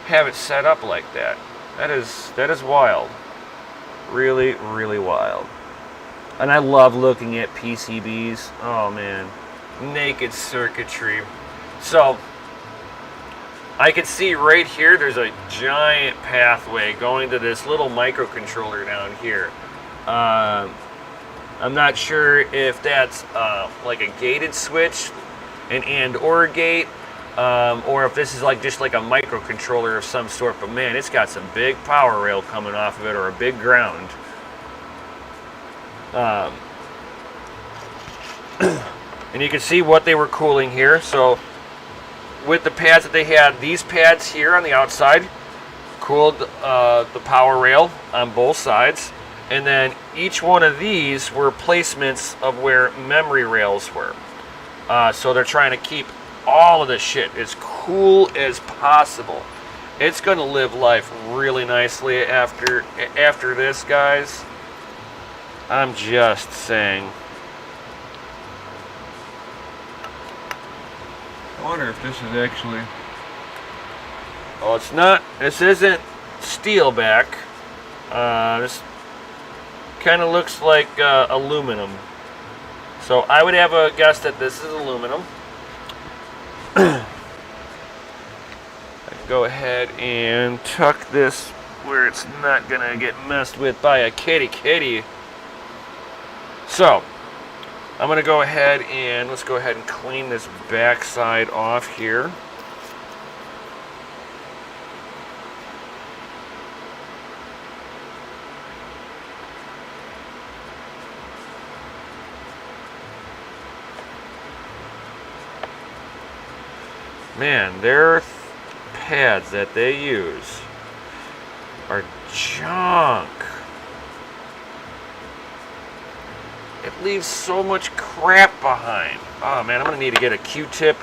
[SPEAKER 1] it set up like that. That is wild. Really, really wild. And I love looking at PCBs. Oh man, naked circuitry. So I can see right here there's a giant pathway going to this little microcontroller down here. I'm not sure if that's like a gated switch, an and or gate, or if this is like just like a microcontroller of some sort. But man, it's got some big power rail coming off of it, or a big ground. And you can see what they were cooling here. So with the pads that they had, these pads here on the outside cooled the power rail on both sides, and then each one of these were placements of where memory rails were. So they're trying to keep all of this shit as cool as possible. It's going to live life really nicely after this, guys. I'm just saying. I wonder if this is actually... Oh, it's not. This isn't steel back. This kind of looks like aluminum. So I would have a guess that this is aluminum. I can go ahead and tuck this where it's not going to get messed with by a kitty. So I'm going to go ahead and let's go ahead and clean this back side off here. Man, their pads that they use are junk. It leaves so much crap behind. Oh man, I'm gonna need to get a Q-tip,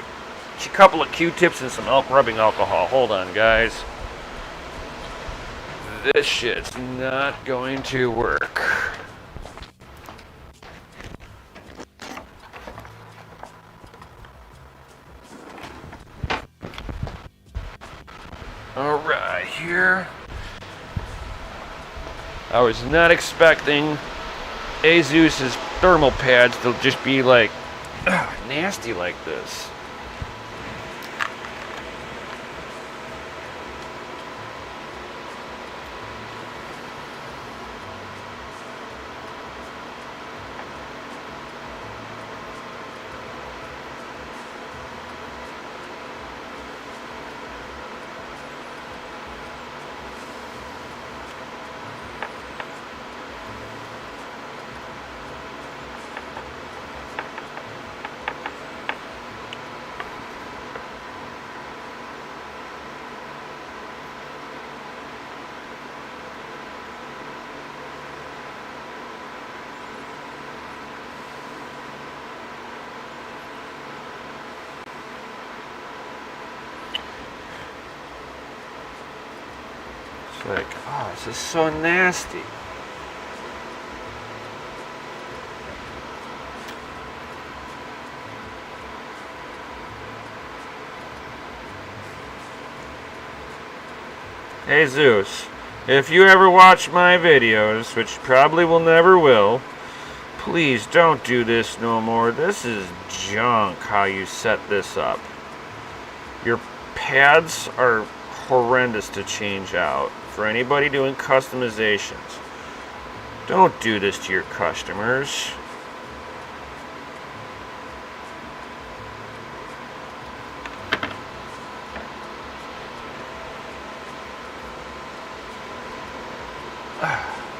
[SPEAKER 1] a couple of Q-tips and some rubbing alcohol. Hold on, guys. This shit's not going to work. Alright, here. I was not expecting ASUS's thermal pads to just be like nasty like this. Like, oh, this is so nasty. Hey Zeus, if you ever watch my videos, which probably will never will, please don't do this no more. This is junk how you set this up. Your pads are horrendous to change out for anybody doing customizations. Don't do this to your customers.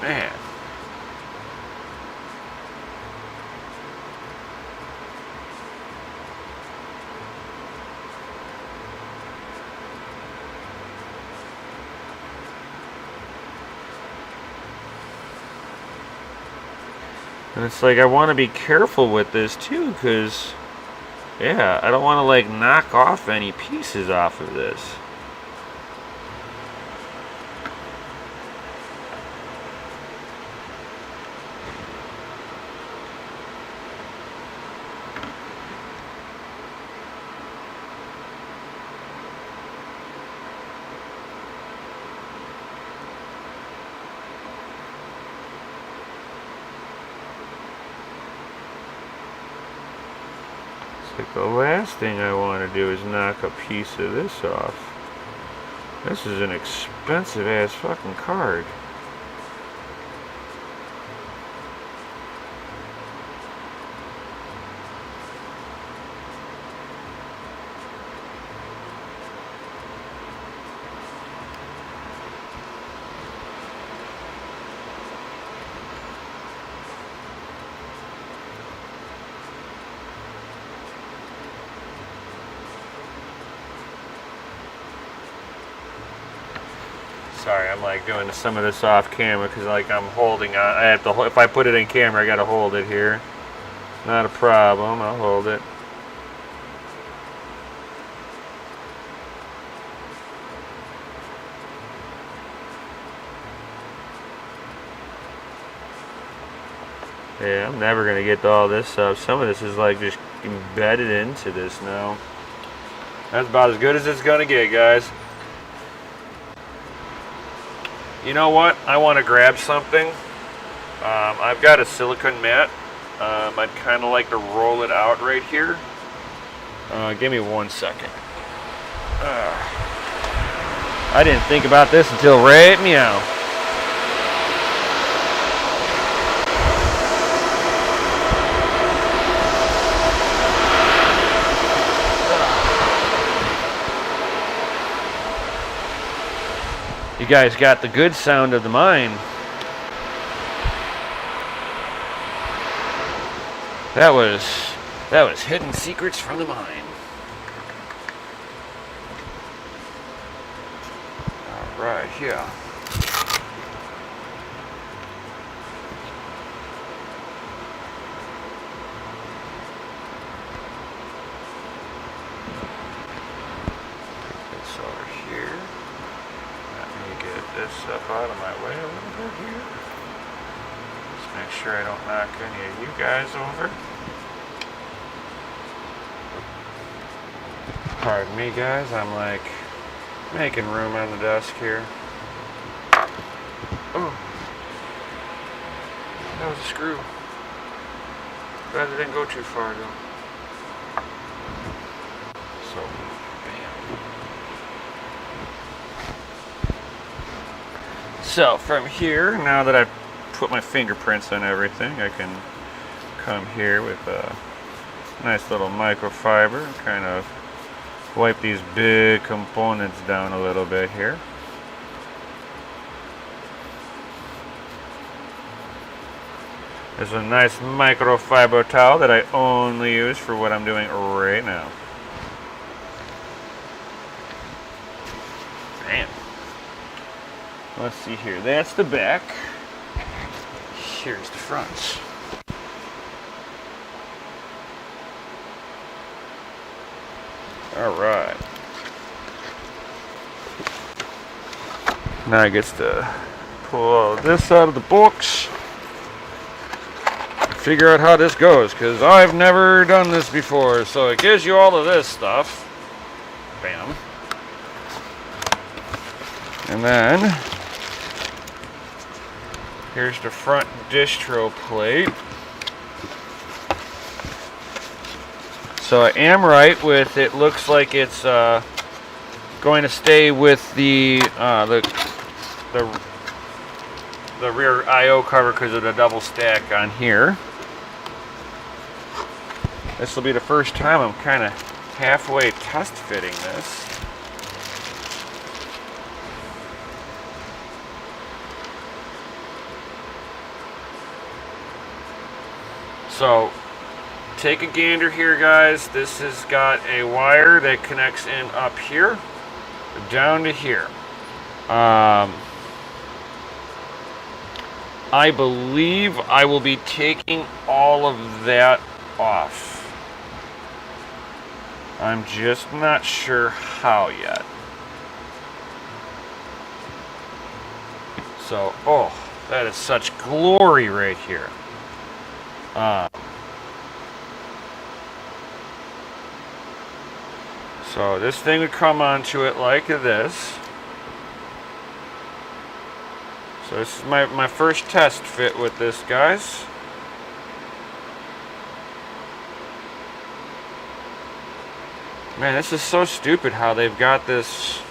[SPEAKER 1] Man. And it's like I want to be careful with this too, because yeah, I don't want to like knock off any pieces off of this. Like the last thing I want to do is knock a piece of this off. This is an expensive ass fucking card. Sorry, I'm like doing some of this off camera because like I'm holding on. I have to. If I put it in camera, I gotta hold it here. Not a problem. I'll hold it. Yeah, I'm never gonna get to all this stuff. Some of this is like just embedded into this now. That's about as good as it's gonna get, guys. You know what? I want to grab something. I've got a silicone mat. I'd kind of like to roll it out right here. Give me 1 second. I didn't think about this until right meow. You guys got the good sound of the mine. That was hidden secrets from the mine. All right, here. Put this over here. This stuff out of my way a little bit here. Just make sure I don't knock any of you guys over. Pardon me, guys. I'm like making room on the desk here. Oh, that was a screw. Glad it didn't go too far though. So, bam. So from here, now that I've put my fingerprints on everything, I can come here with a nice little microfiber and kind of wipe these big components down a little bit here. There's a nice microfiber towel that I only use for what I'm doing right now. Bam. Let's see here. That's the back. Here's the front. All right.
[SPEAKER 3] Now I get to pull all this out of the box. Figure out how this goes, because I've never done this before. So it gives you all of this stuff. Bam. And then here's the front distro plate. So I am right with it. Looks like it's going to stay with the rear I/O cover because of the double stack on here. This will be the first time I'm kind of halfway test fitting this. So take a gander here, guys. This has got a wire that connects in up here down to here. I believe I will be taking all of that off. I'm just not sure how yet. So, oh, that is such glory right here. So this thing would come onto it like this. So this is my first test fit with this, guys. Man, this is so stupid how they've got this.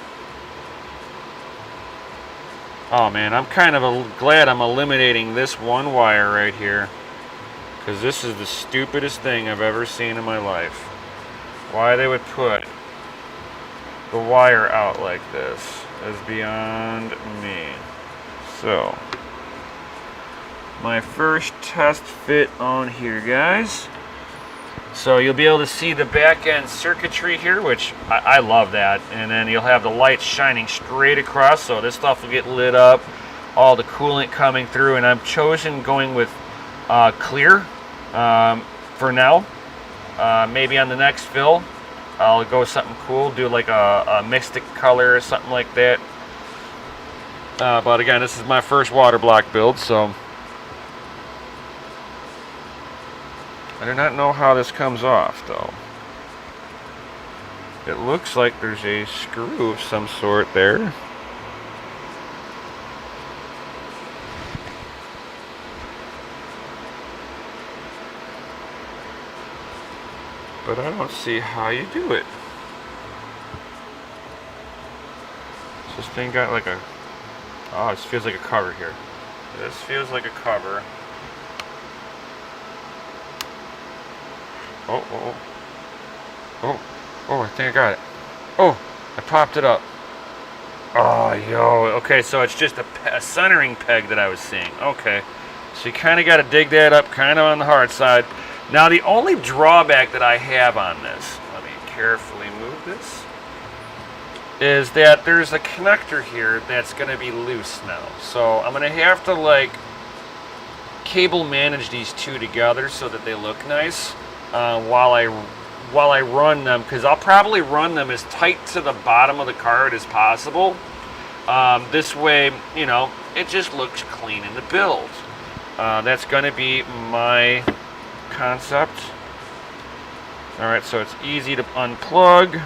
[SPEAKER 3] Oh man, I'm kind of glad I'm eliminating this one wire right here, because this is the stupidest thing I've ever seen in my life. Why they would put the wire out like this is beyond me. So, my first test fit on here, guys. So you'll be able to see the back end circuitry here, which I love that. And then you'll have the lights shining straight across, so this stuff will get lit up, all the coolant coming through. And I've chosen going with clear for now. Maybe on the next fill I'll go with something cool, do like a mystic color or something like that. But again, this is my first water block build, so I do not know how this comes off, though. It looks like there's a screw of some sort there. But I don't see how you do it. This thing got like a... Oh, this feels like a cover here. This feels like a cover. Oh, I think I got it. Oh, I popped it up. Oh, yo. Okay, so it's just a centering peg that I was seeing. Okay. So you kind of got to dig that up kind of on the hard side. Now, the only drawback that I have on this, let me carefully move this, is that there's a connector here that's going to be loose now. So I'm going to have to, like, cable manage these two together so that they look nice while I run them, because I'll probably run them as tight to the bottom of the card as possible. This way, you know, it just looks clean in the build. That's going to be my concept. Alright, so it's easy to unplug,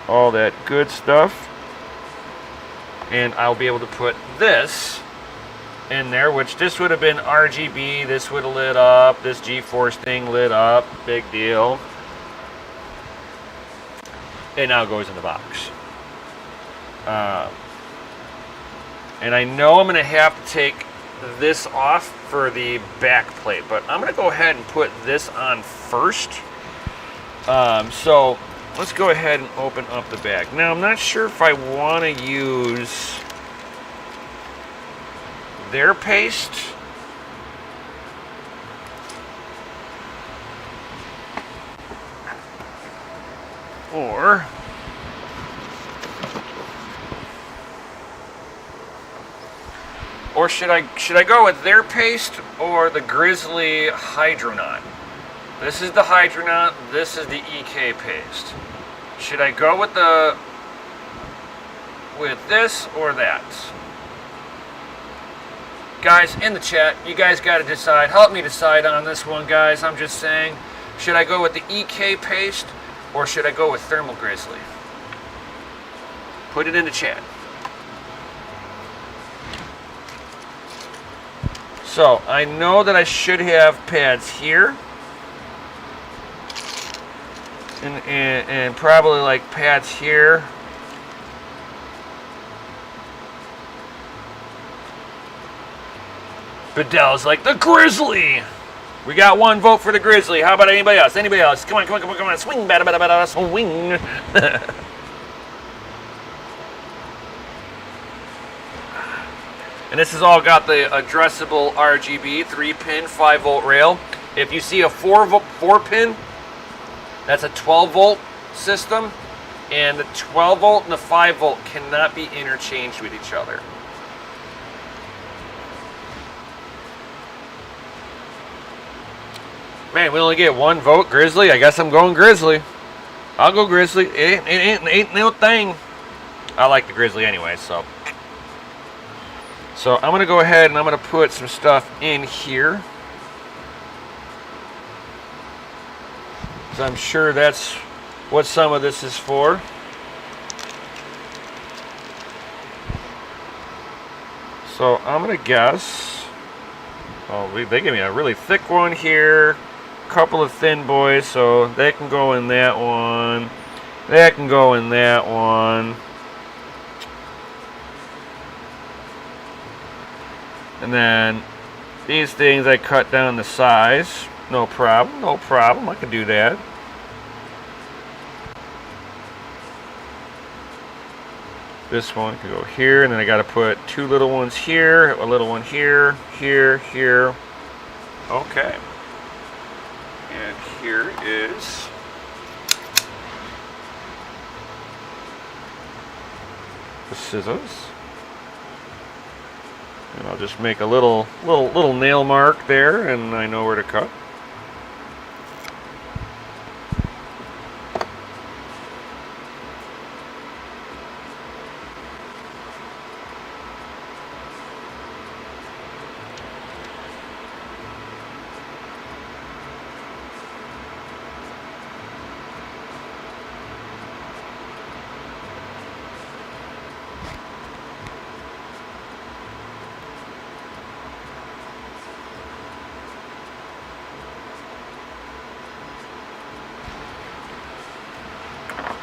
[SPEAKER 3] all that good stuff. And I'll be able to put this in there, which this would have been RGB, this would have lit up, this G-force thing lit up, big deal. It now goes in the box. And I know I'm going to have to take this off for the back plate, but I'm going to go ahead and put this on first. So let's go ahead and open up the back. Now, I'm not sure if I want to use their paste or should I go with their paste or the Grizzly Hydronaut? This is the Hydronaut, this is the EK paste. Should I go with this or that?
[SPEAKER 1] Guys, in the chat, you guys got to decide. Help me decide on this one, guys. I'm just saying, should I go with the EK paste or should I go with Thermal Grizzly? Put it in the chat. So, I know that I should have pads here. And probably like pads here. Bedell's like, the Grizzly! We got 1 vote for the Grizzly. How about anybody else? Anybody else? Come on, come on, come on, come on. Swing, bada, bada, bada, swing. And this has all got the addressable RGB 3-pin 5-volt rail. If you see a 4-pin, that's a 12-volt system, and the 12-volt and the 5-volt cannot be interchanged with each other. Man, we only get 1 vote, Grizzly. I guess I'm going Grizzly. I'll go Grizzly. It ain't no thing. I like the Grizzly anyway, so. So I'm going to go ahead and I'm going to put some stuff in here. So I'm sure that's what some of this is for. So I'm going to guess. Oh, they give me a really thick one here. Couple of thin boys, so they can go in that one. That can go in that one. And then these things I cut down the size. No problem, no problem. I can do that. This one can go here, and then I got to put 2 little ones here, a little one here, here, here. Okay. And here is the scissors. And I'll just make a little nail mark there, and I know where to cut.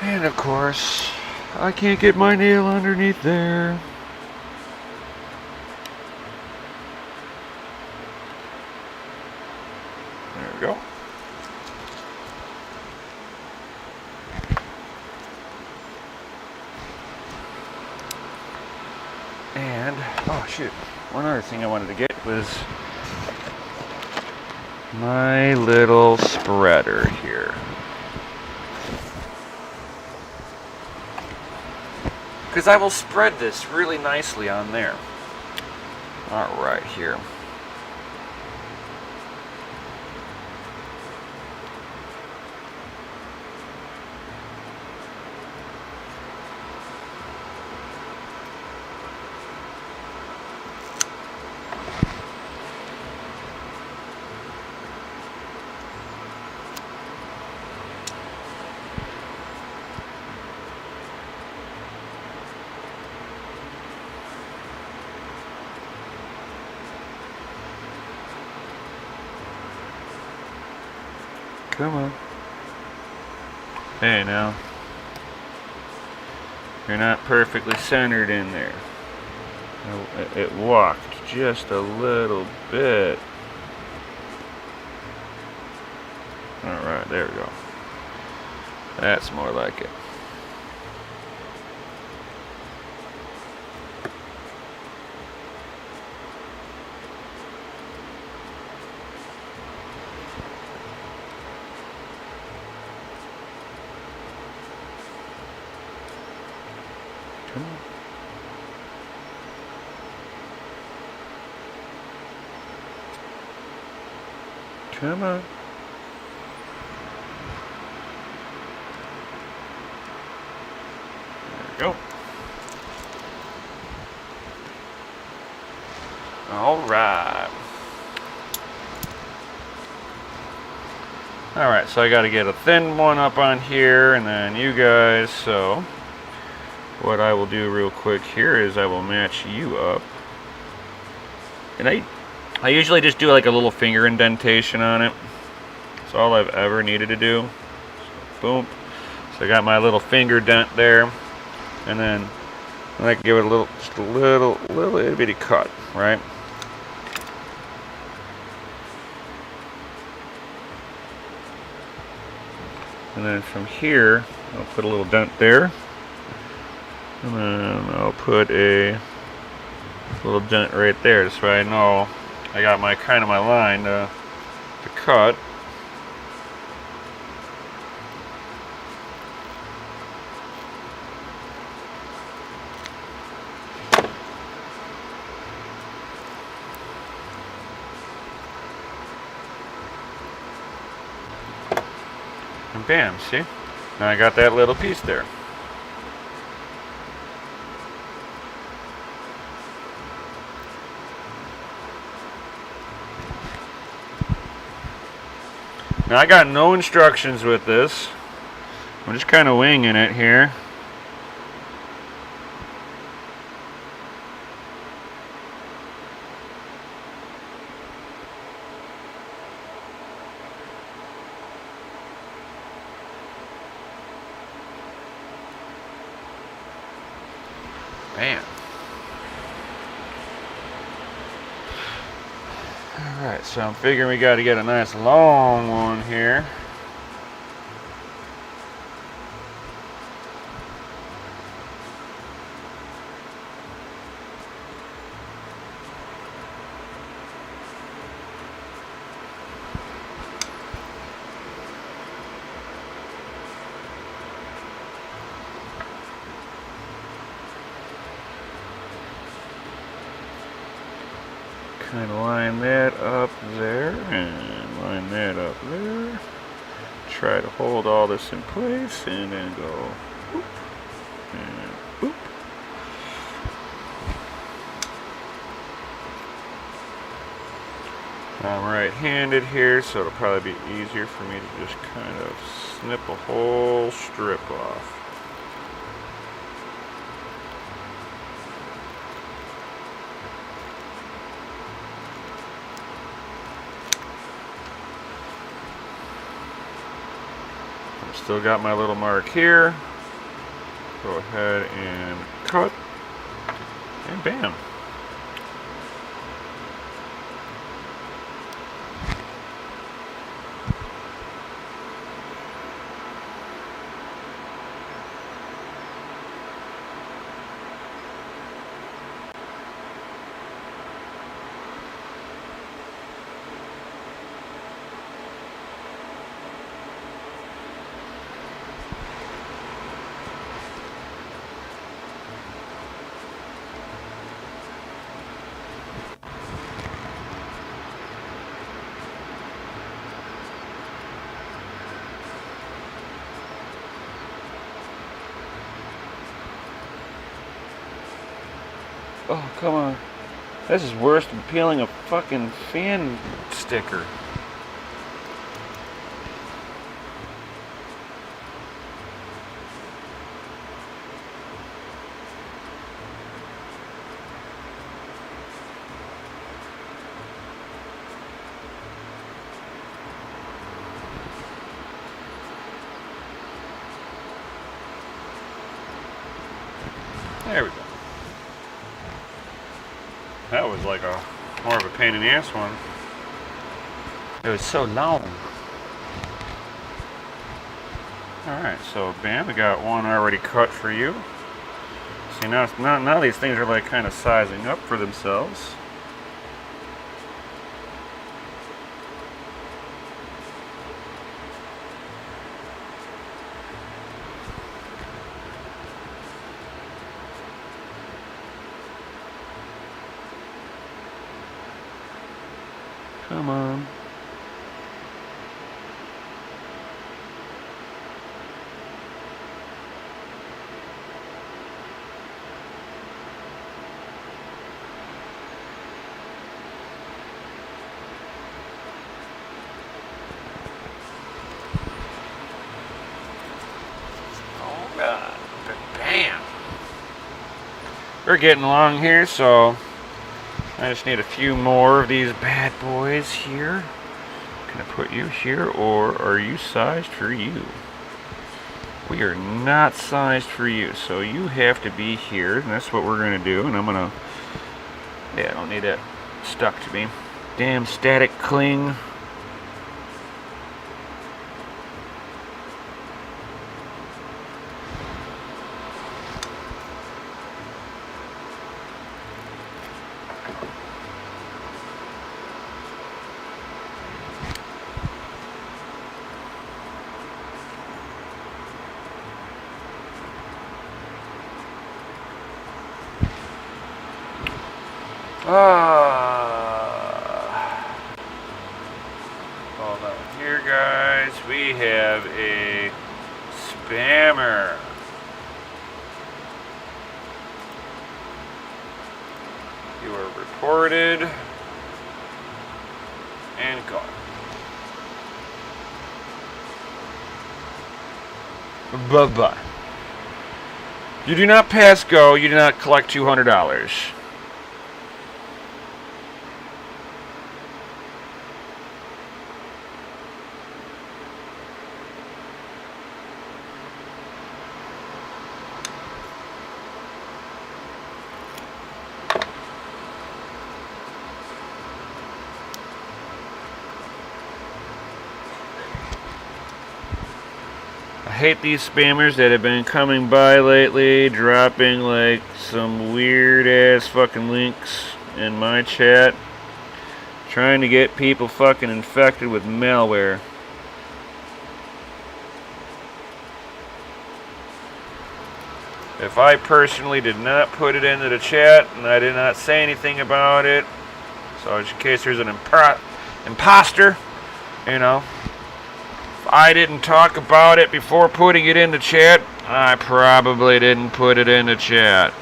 [SPEAKER 1] And of course, I can't get my nail underneath there. There we go. And, oh shoot, one other thing I wanted to get was my little spreader here. Because I will spread this really nicely on there. All right, here. Come on. Hey, now. You're not perfectly centered in there. It walked just a little bit. Alright, there we go. That's more like it. Come on. Come on. There we go. All right.
[SPEAKER 3] Alright, so I got to get a thin one up on here, and then you guys. So what I will do real quick here is I will match you up. And I usually just do like a little finger indentation on it. That's all I've ever needed to do. So, boom. So I got my little finger dent there. And then I can give it a little, just a little itty bitty cut, right? And then from here, I'll put a little dent there. And then I'll put a little dent right there, just so I know I got my kind of my line to cut. And bam, see? Now I got that little piece there. Now I got no instructions with this. I'm just kind of winging it here. Bam. Alright, so I'm figuring we got to get a nice long one here. Kind of line that up there and line that up there. Try to hold all this in place and then go whoop and whoop. I'm right-handed here, so it'll probably be easier for me to just kind of snip a whole strip off. Still got my little mark here. Go ahead and cut. And bam. Oh, come on. This is worse than peeling a fucking fan sticker. There we go. That was like a more of a pain in the ass one. It was so long. Alright, so bam, we got one already cut for you. See, now these things are like kind of sizing up for themselves. Come on. we're getting along here, so I just need a few more of these bad boys here. Can I put you here, or are you sized for you? We are not sized for you, so you have to be here, and that's what we're going to do. And I'm going to, yeah, I don't need that stuck to me. Damn static cling. Hold on here, guys. We have a spammer. You are reported and gone. Bye-bye. You do not pass go. You do not collect $200. I hate these spammers that have been coming by lately, dropping like some weird ass fucking links in my chat, trying to get people fucking infected with malware. If I personally did not put it into the chat and I did not say anything about it, so in case there's an imposter, you know, I didn't talk about it before putting it in the chat, I probably didn't put it in the chat.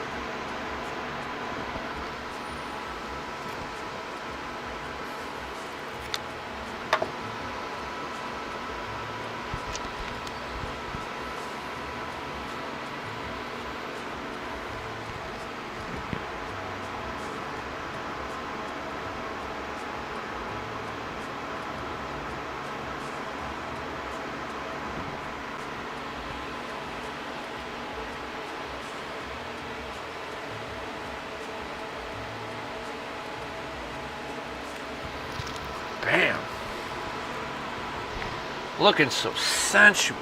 [SPEAKER 3] Bam. Looking so sensual.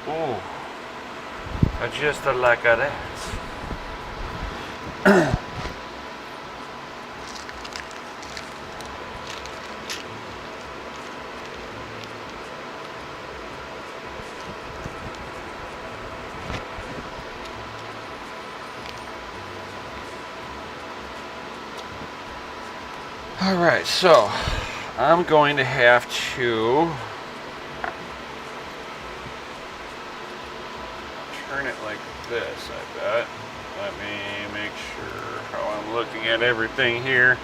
[SPEAKER 3] Ooh. Just like that. Alright, so I'm going to have to turn it like this, I bet. Let me make sure how I'm looking at everything here.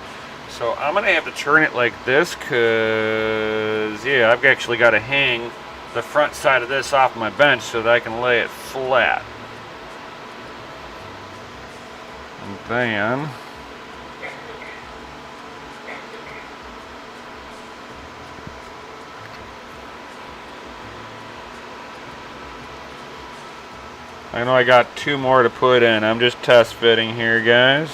[SPEAKER 3] So I'm going to have to turn it like this because, yeah, I've actually got to hang the front side of this off my bench so that I can lay it flat. And then I know I got 2 more to put in. I'm just test fitting here, guys.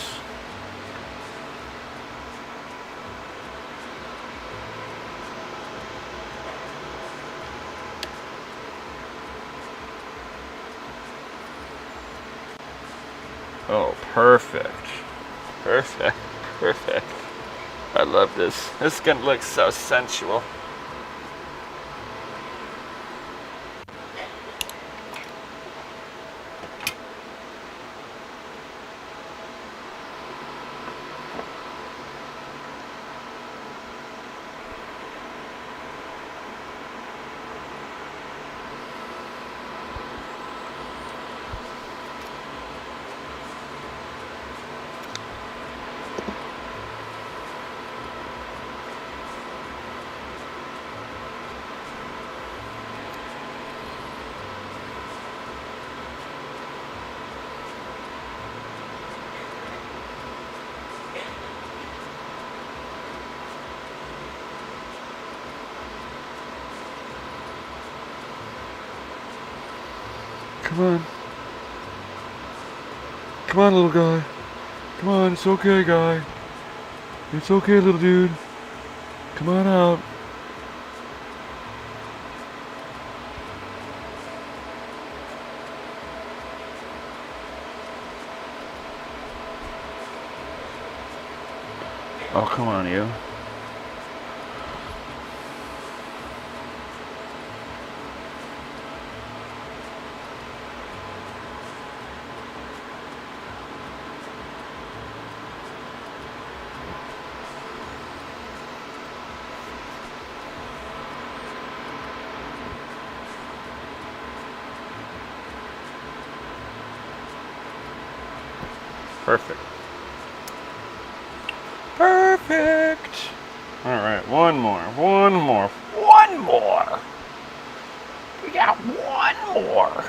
[SPEAKER 3] Oh, perfect. Perfect. Perfect. I love this. This is gonna look so sensual. Come on. Come on, little guy. Come on, it's okay, guy. It's okay, little dude. Come on out. Oh, come on, you. Perfect. Perfect. All right, one more. We got one more.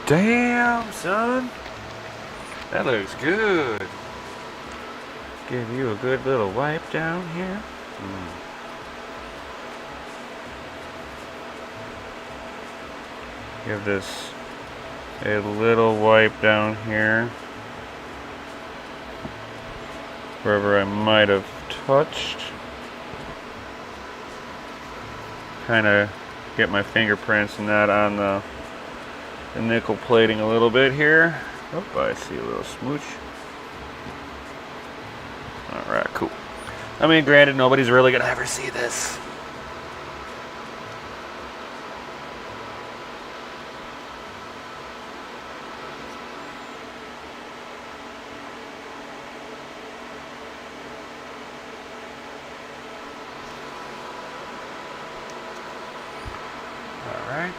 [SPEAKER 3] Damn, son. That looks good. Give you a good little wipe down here. Give this a little wipe down here. Wherever I might have touched. Kind of get my fingerprints and that on the nickel plating a little bit here. Oh, I see a little smooch. Alright, cool. I mean, granted, nobody's really gonna ever see this. Alright.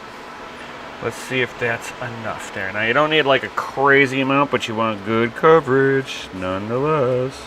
[SPEAKER 3] Let's see if that's enough there. Now, you don't need like a crazy amount, but you want good coverage nonetheless.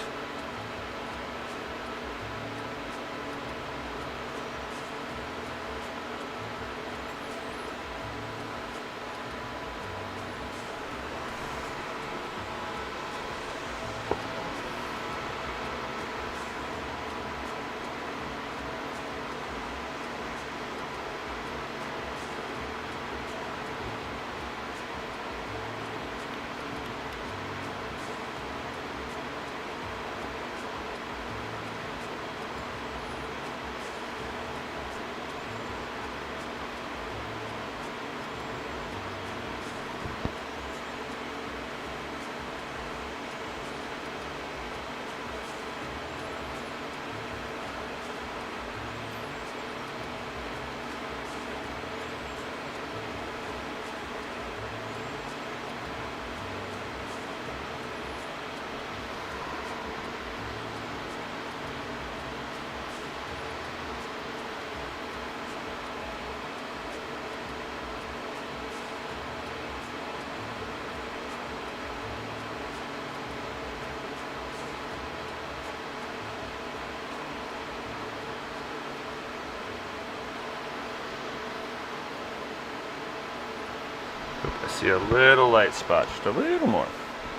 [SPEAKER 3] I see a little light spot, just a little more.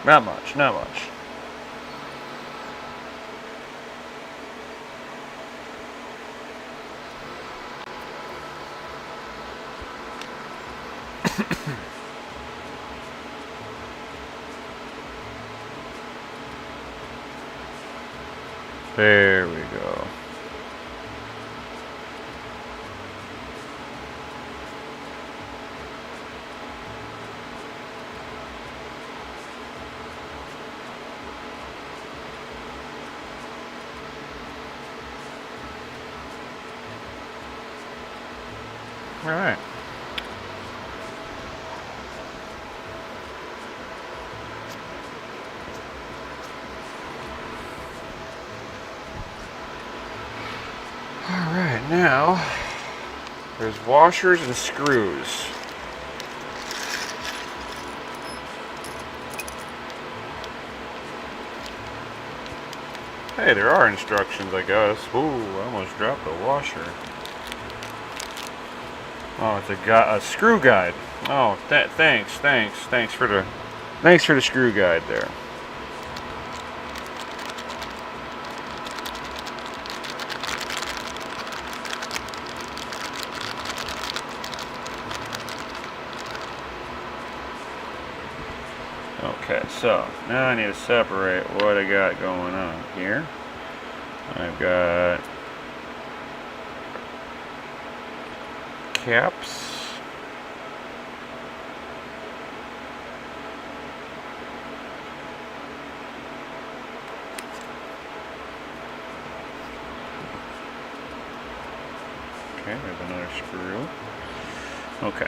[SPEAKER 3] Not much, not much. There we go. All right. All right, now there's washers and screws. Hey, there are instructions, I guess. Ooh, I almost dropped the washer. Oh, it's a screw guide. Oh, thanks for the screw guide there. Okay, so now I need to separate what I got going on here. I've got caps. Okay, there's another screw. Okay.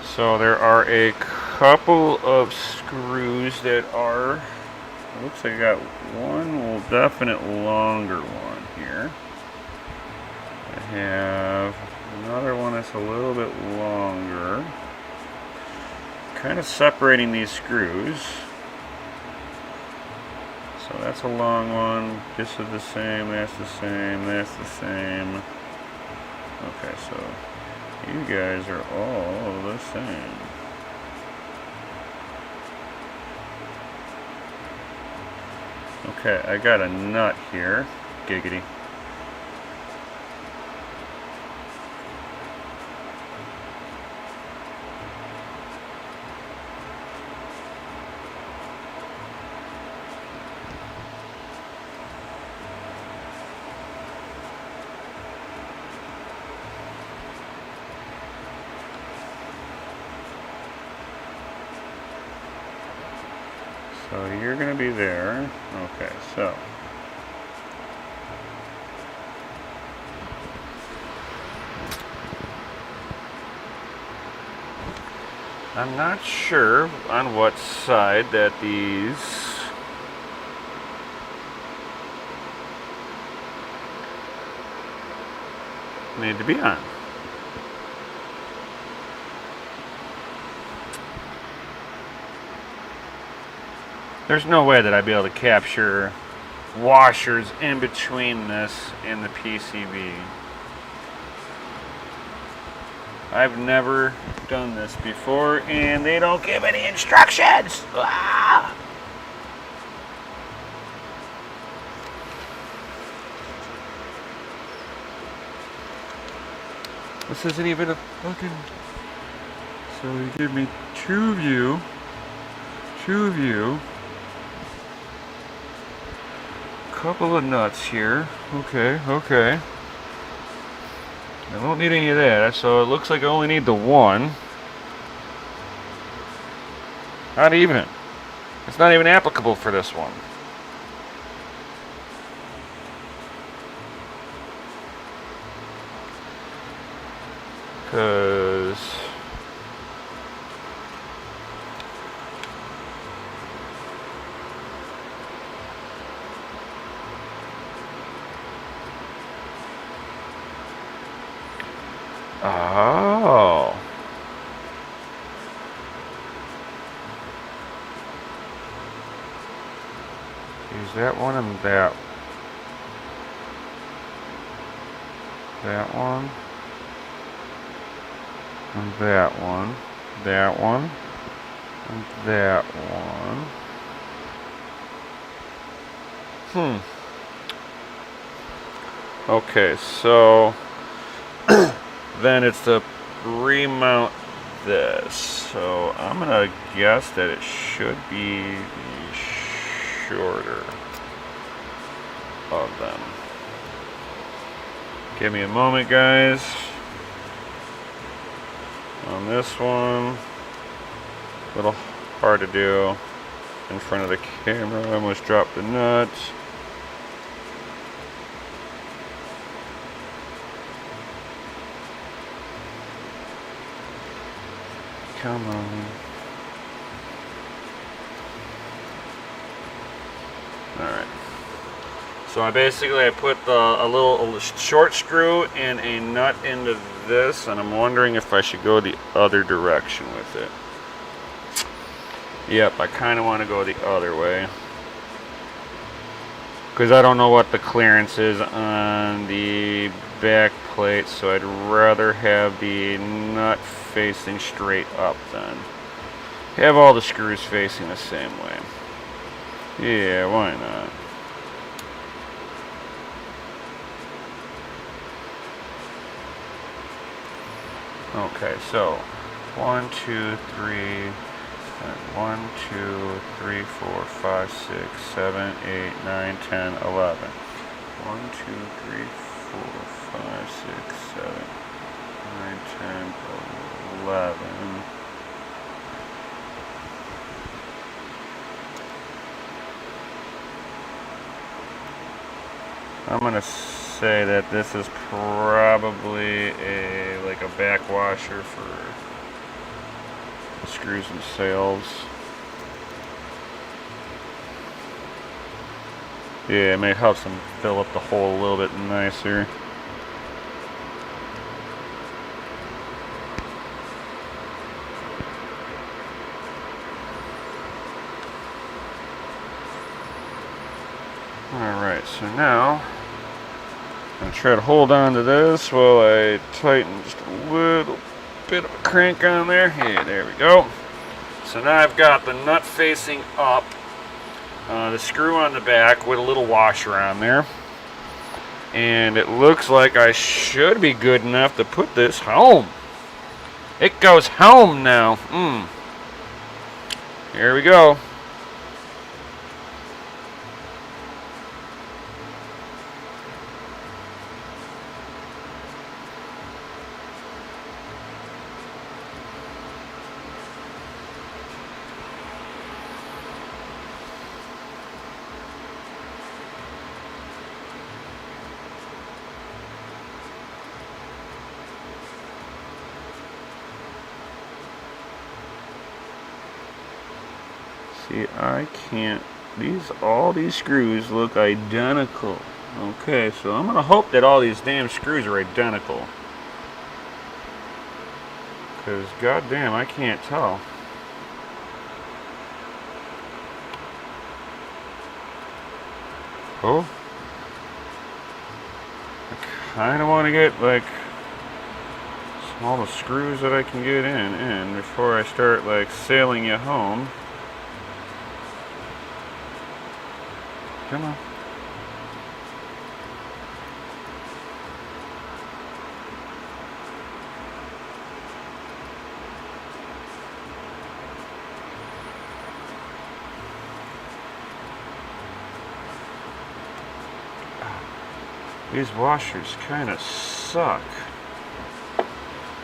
[SPEAKER 3] So there are a couple of screws that are, it looks like I got one definite longer one here. I have another one that's a little bit longer. Kind of separating these screws. So that's a long one. This is the same, that's the same, that's the same. Okay, so you guys are all the same. Okay, I got a nut here. Giggity. So you're going to be there. Okay, so. I'm not sure on what side that these need to be on. There's no way that I'd be able to capture washers in between this and the PCB. I've never done this before, and they don't give any instructions. Ah! This isn't even a fucking... So you give me two of you. Couple of nuts here. Okay. I don't need any of that, so it looks like I only need the one. Not even. It's not even applicable for this one. Because... Oh. Use that one and that. That one. And that one. That one. And that one. Okay, so then it's to remount this. So I'm gonna guess that it should be the shorter of them. Give me a moment, guys. On this one, a little hard to do in front of the camera. I almost dropped the nut. come on. Alright. So I put a little short screw and a nut into this, and I'm wondering if I should go the other direction with it. Yep, I kind of want to go the other way. Because I don't know what the clearance is on the back plate, so I'd rather have the nut facing straight up then. Have all the screws facing the same way. Yeah, why not? Okay, so 1, 2, 3, 1, 2, 3, 4, 5, 6, 7, 8, 9, 10, 11. 1, 2, 3, 4, 5, 6, 7, 9, 10, 11. I'm gonna say that this is probably like a backwasher for the screws themselves. Yeah, it may help them fill up the hole a little bit nicer. Alright, so now I'm going to try to hold on to this while I tighten just a little bit of a crank on there. Hey, there we go. So now I've got the nut facing up, the screw on the back with a little washer on there. And it looks like I should be good enough to put this home. It goes home now. Here we go. See, I can't, all these screws look identical. Okay, so I'm gonna hope that all these damn screws are identical. Because goddamn, I can't tell. Oh. I kinda wanna get like all the screws that I can get in before I start like sailing you home. Come on. These washers kind of suck.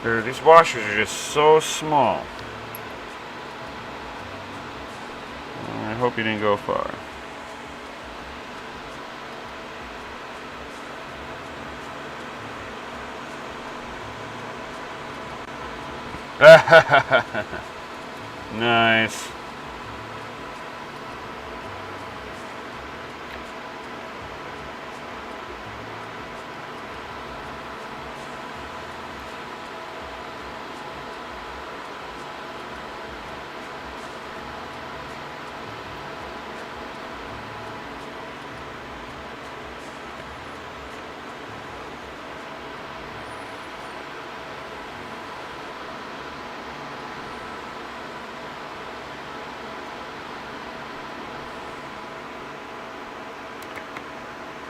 [SPEAKER 3] These washers are just so small. I hope you didn't go far. Nice.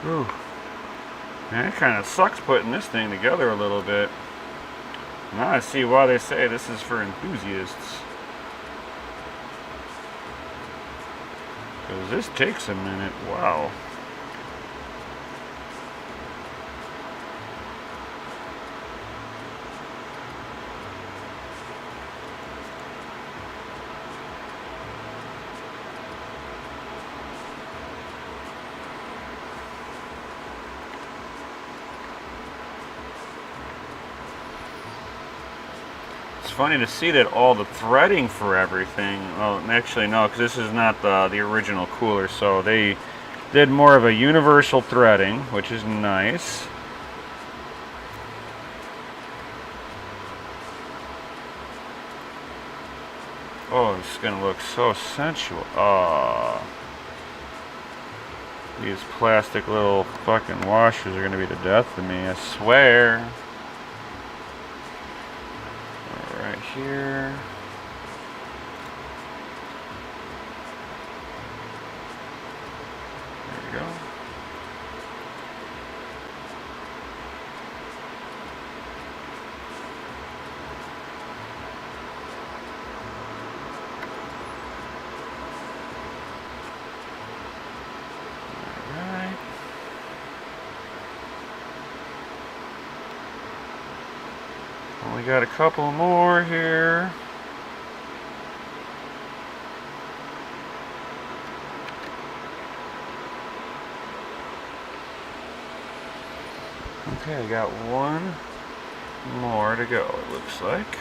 [SPEAKER 3] Ooh. Man, it kind of sucks putting this thing together a little bit. Now I see why they say this is for enthusiasts. Because this takes a minute. Wow. funny to see that all the threading for everything, well, actually no, because this is not the original cooler, so they did more of a universal threading, which is nice. Oh, it's gonna look so sensual. Oh, these plastic little fucking washers are gonna be the death of me, I swear. Right here. There we go. Alright. We got a couple more here. Okay, I got one more to go, it looks like.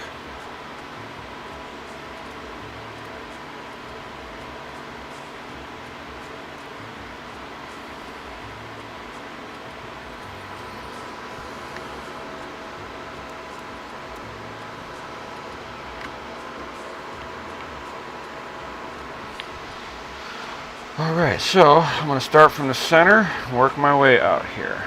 [SPEAKER 3] Alright, so I'm going to start from the center and work my way out here.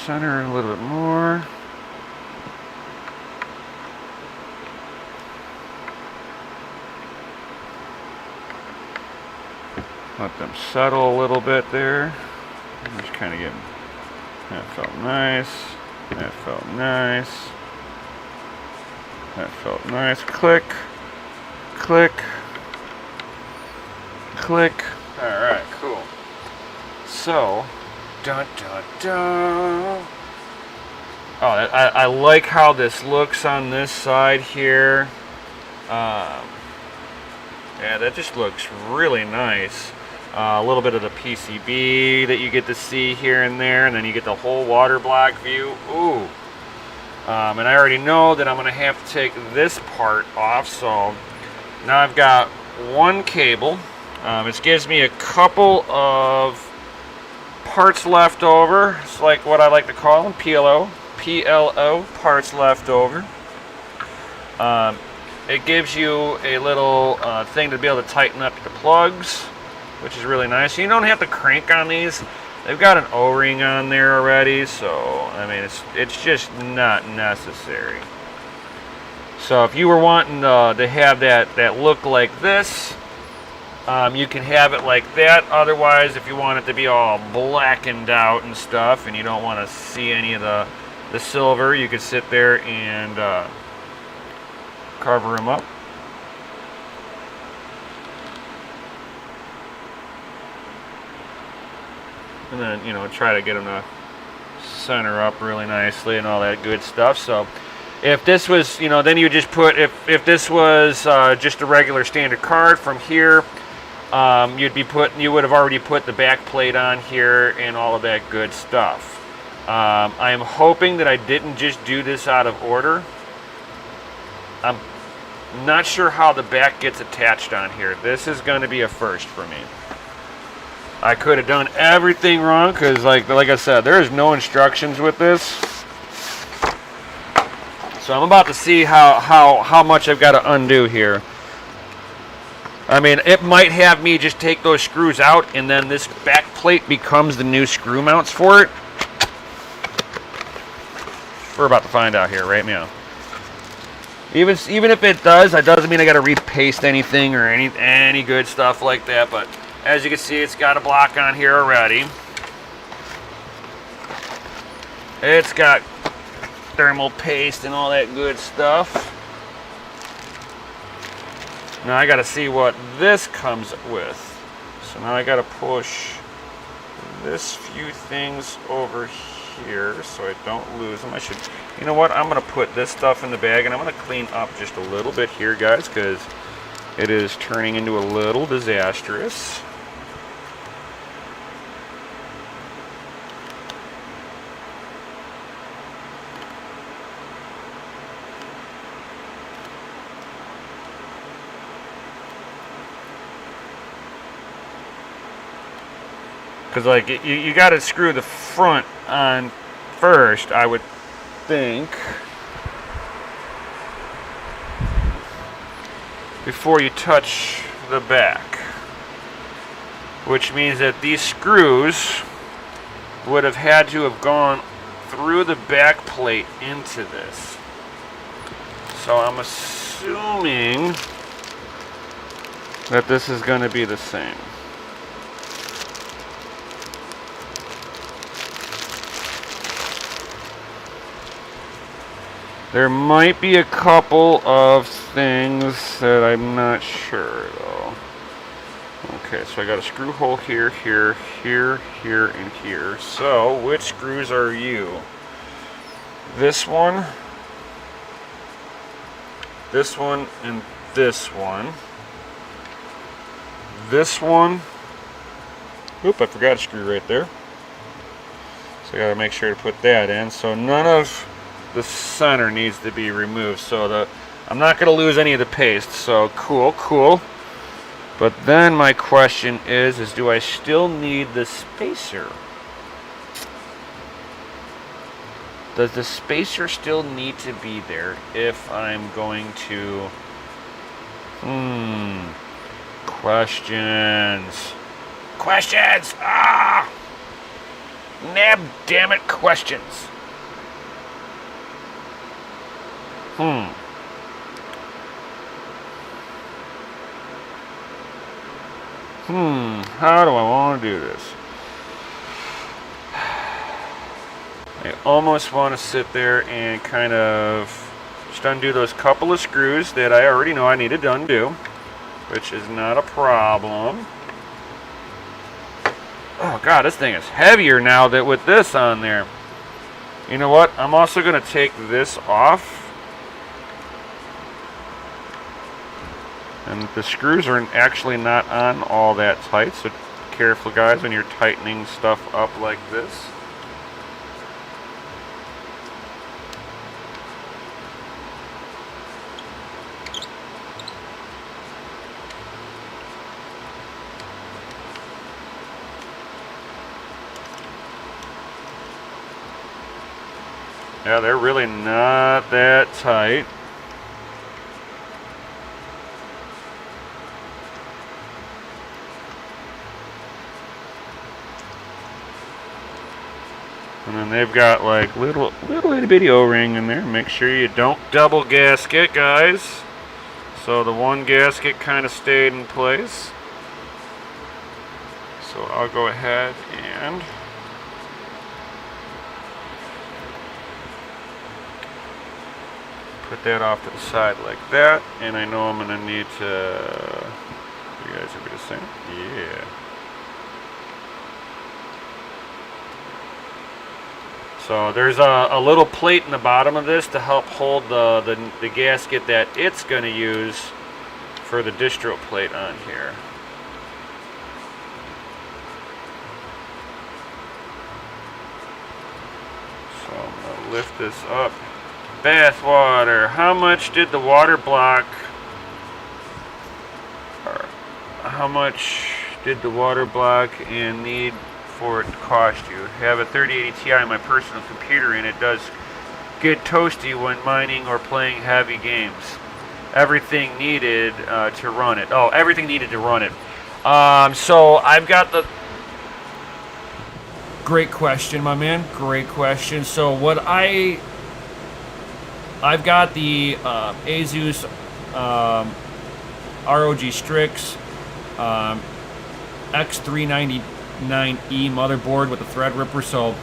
[SPEAKER 3] Center a little bit more. Let them settle a little bit there. Just kind of get. That felt nice. That felt nice. That felt nice. Click. Click. Click. Alright, cool. So, dun dun dun. Oh, I like how this looks on this side here. Yeah, that just looks really nice. A little bit of the PCB that you get to see here and there, and then you get the whole water block view. Ooh. And I already know that I'm going to have to take this part off, so now I've got one cable. It gives me a couple of parts left over. It's like what I like to call them, PLO parts left over. It gives you a little thing to be able to tighten up the plugs, which is really nice. You don't have to crank on these. They've got an O-ring on there already, so I mean it's just not necessary. So if you were wanting to have that look like this, you can have it like that. Otherwise, if you want it to be all blackened out and stuff, and you don't want to see any of the silver, you could sit there and cover them up. And then, you know, try to get them to center up really nicely and all that good stuff. So if this was, you know, then you just put, if this was just a regular standard card from here, you would have already put the back plate on here and all of that good stuff. I am hoping that I didn't just do this out of order. I'm not sure how the back gets attached on here. This is going to be a first for me. I could have done everything wrong because, like I said, there is no instructions with this. So So I'm about to see how much I've got to undo here. I mean, it might have me just take those screws out and then this back plate becomes the new screw mounts for it. We're about to find out here right now. Even if it does, that doesn't mean I got to repaste anything or any good stuff like that. But as you can see, it's got a block on here already. It's got thermal paste and all that good stuff. Now I got to see what this comes with. So now I got to push this few things over here so I don't lose them. You know what? I'm going to put this stuff in the bag and I'm going to clean up just a little bit here, guys, because it is turning into a little disastrous. Because, like, you got to screw the front on first, I would think, before you touch the back. Which means that these screws would have had to have gone through the back plate into this. So I'm assuming that this is going to be the same. There might be a couple of things that I'm not sure though. Okay, so I got a screw hole here, here, here, here, and here. So, which screws are you? This one, and this one. This one. Oop, I forgot a screw right there. So I gotta make sure to put that in. So none of the center needs to be removed, so I'm not going to lose any of the paste. So cool. But then my question is do I still need the spacer? Does the spacer still need to be there if I'm going to questions. Nab damn it, questions. How do I want to do this? I almost want to sit there and kind of just undo those couple of screws that I already know I needed to undo, which is not a problem. Oh god, this thing is heavier now that with this on there. You know what? I'm also going to take this off. And the screws are actually not on all that tight, so careful guys when you're tightening stuff up like this. Yeah, they're really not that tight. And then they've got like little itty bitty O-ring in there. Make sure you don't double gasket, guys. So the one gasket kind of stayed in place. So I'll go ahead and put that off to the side like that. And I know I'm going to need to... You guys are the same? Yeah. So there's a little plate in the bottom of this to help hold the gasket that it's going to use for the distro plate on here. So I'm going to lift this up. Bath water. How much did the water block, or how much did the water block and need for it to cost you? I have a 3080 Ti on my personal computer and it does get toasty when mining or playing heavy games. Everything needed to run it. Oh, everything needed to run it. So I've got the...
[SPEAKER 1] Great question, my man. Great question. So I've got the ASUS ROG Strix X399E motherboard with the Threadripper. So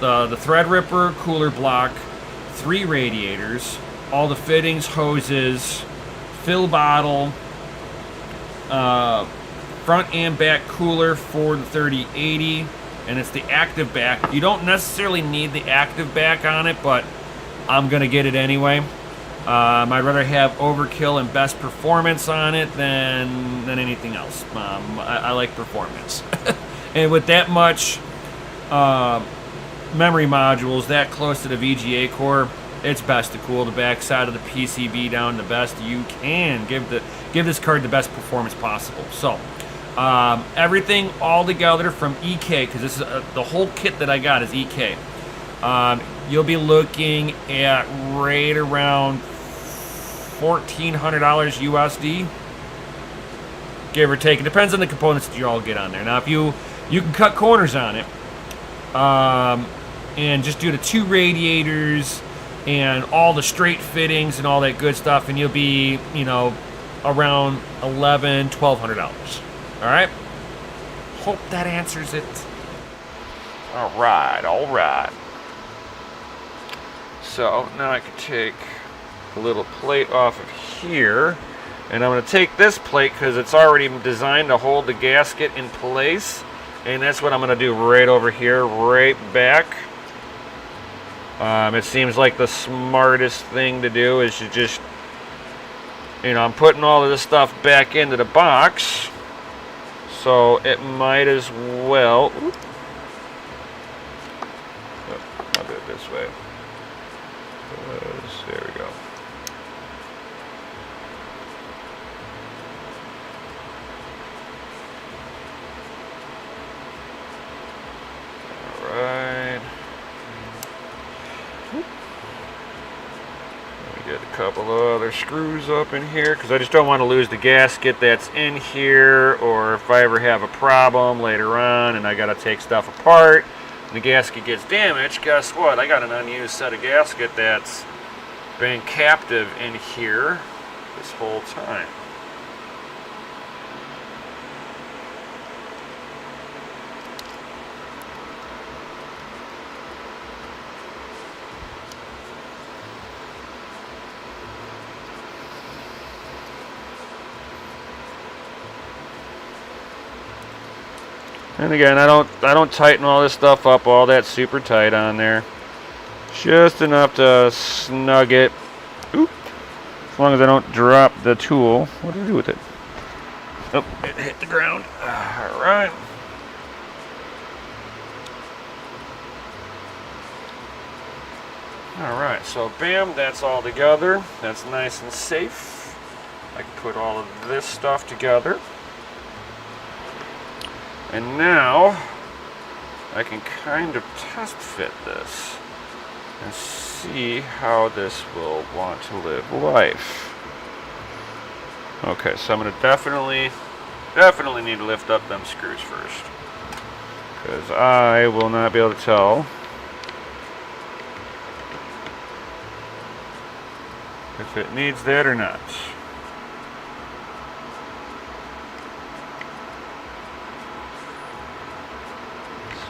[SPEAKER 1] the Threadripper cooler block, 3 radiators, all the fittings, hoses, fill bottle, front and back cooler for the 3080, and it's the active back. You don't necessarily need the active back on it, but I'm gonna get it anyway. I'd rather have overkill and best performance on it than anything else. I like performance. And with that much memory modules that close to the VGA core, it's best to cool the backside of the PCB down the best you can. Give this card the best performance possible. So everything all together from EK, because this is the whole kit that I got is EK. You'll be looking at right around $1,400 USD, give or take. It depends on the components that you all get on there. Now, if you can cut corners on it, and just do the 2 radiators and all the straight fittings and all that good stuff, and you'll be, around $1,100-1,200. All right. Hope that answers it.
[SPEAKER 3] All right. So now I can take a little plate off of here, and I'm going to take this plate because it's already designed to hold the gasket in place, and that's what I'm going to do right over here, right back. It seems like the smartest thing to do is to just, I'm putting all of this stuff back into the box, so it might as well. I'll do it this way. There we go. All right. Let me get a couple of other screws up in here because I just don't want to lose the gasket that's in here, or if I ever have a problem later on and I got to take stuff apart and the gasket gets damaged, guess what? I got an unused set of gasket that's been captive in here this whole time. And again, I don't tighten all this stuff up all that super tight on there. Just enough to snug it. Oop. As long as I don't drop the tool. What do I do with it? Oh, it hit the ground. All right. All right, so bam, that's all together. That's nice and safe. I can put all of this stuff together. And now I can kind of test fit this and see how this will want to live life. Okay, so I'm going to definitely need to lift up them screws first, because I will not be able to tell if it needs that or not.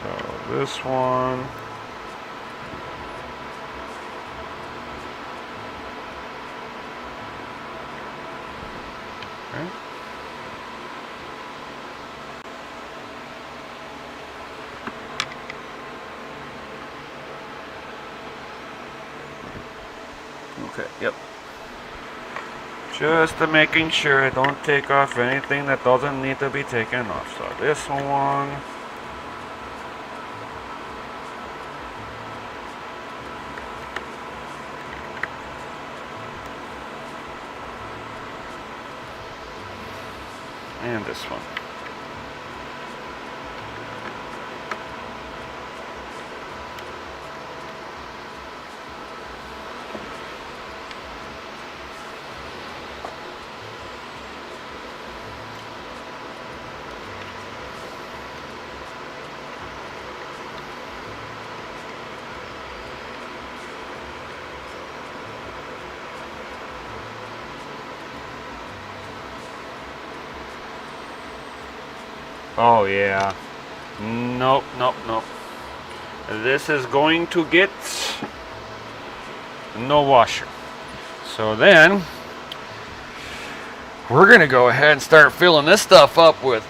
[SPEAKER 3] So this one, okay. Okay, yep. Just to making sure I don't take off anything that doesn't need to be taken off. So this one. And this one. Oh yeah. Nope, nope, nope. This is going to get no washer. So then we're gonna go ahead and start filling this stuff up with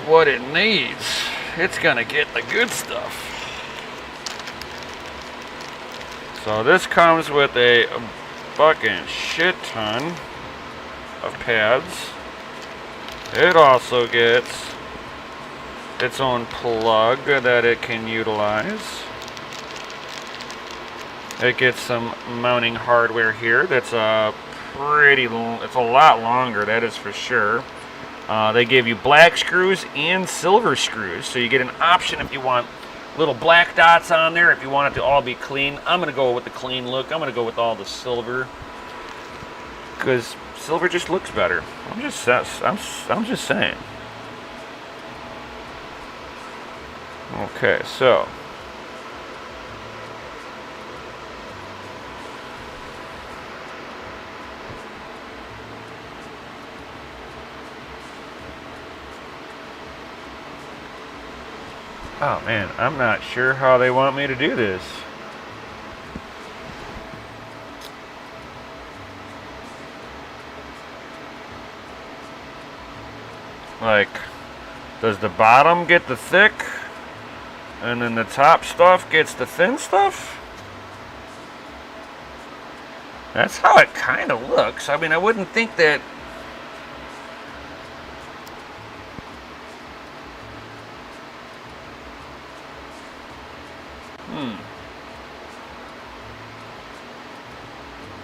[SPEAKER 3] what it needs. It's gonna get the good stuff. So this comes with a fucking shit ton of pads. It also gets its own plug that it can utilize. It gets some mounting hardware here that's it's a lot longer, that is for sure. They give you black screws and silver screws, so you get an option if you want little black dots on there, if you want it to all be clean. I'm gonna go with the clean look. I'm gonna go with all the silver, because silver just looks better. I'm just saying. Okay, so oh man, I'm not sure how they want me to do this. Like, does the bottom get the thick and then the top stuff gets the thin stuff? That's how it kind of looks. I mean, I wouldn't think that.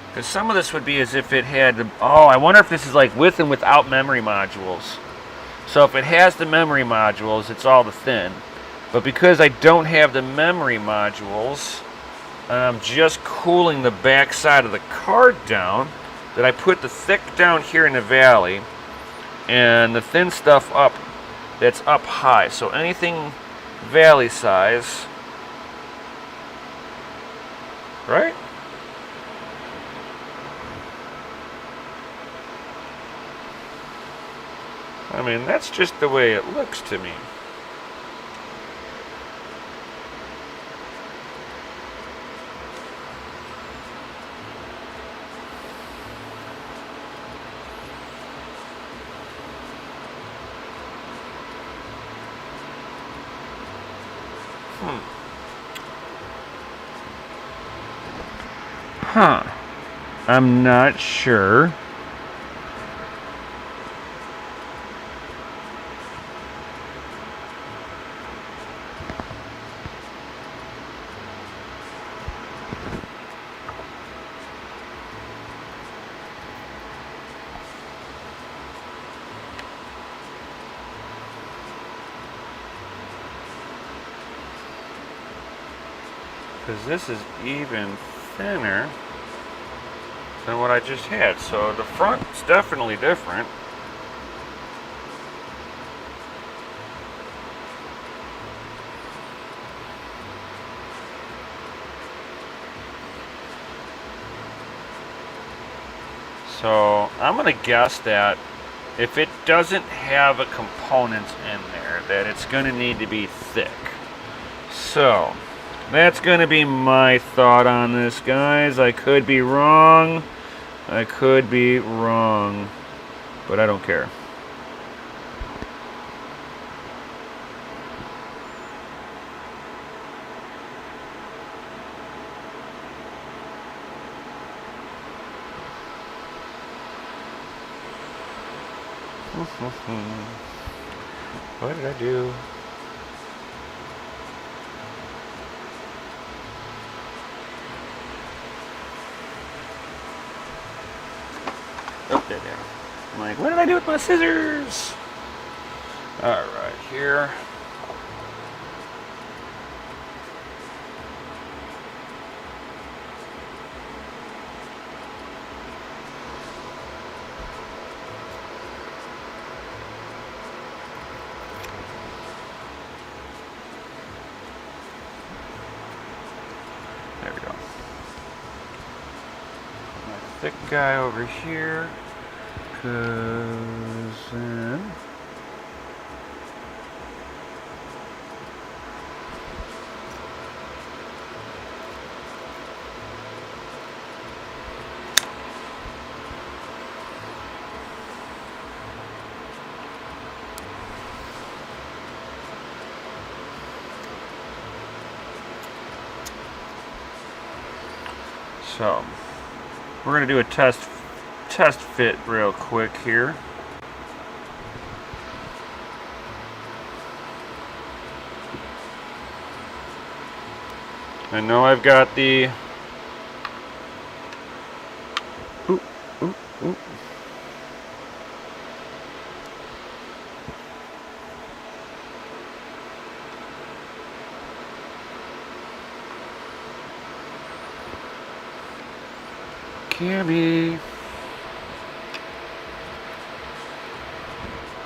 [SPEAKER 3] Because some of this would be as if it had the. Oh, I wonder if this is like with and without memory modules. So if it has the memory modules, it's all the thin. But because I don't have the memory modules, and I'm just cooling the back side of the card down, that I put the thick down here in the valley, and the thin stuff up, that's up high. So anything valley size, right? I mean, that's just the way it looks to me. Huh. I'm not sure. Because this is even thinner than what I just had. So the front's definitely different. So I'm going to guess that if it doesn't have a component in there, that it's going to need to be thick. So that's going to be my thought on this, guys. I could be wrong. I could be wrong. But I don't care. What did I do? Oh, there. I'm like, what did I do with my scissors? Alright, here. There we go. My thick guy over here. Cause then So we're gonna do a test fit real quick here. I know I've got the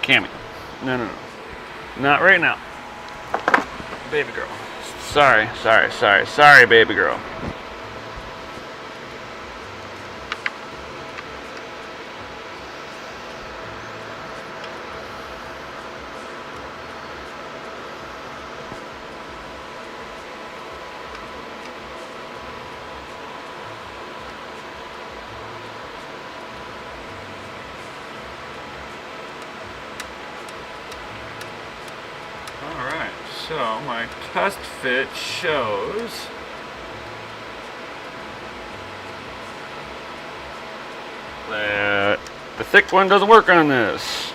[SPEAKER 3] Cammy. No. Not right now. Baby girl. Sorry, baby girl. Alright, so my test fit shows that the thick one doesn't work on this.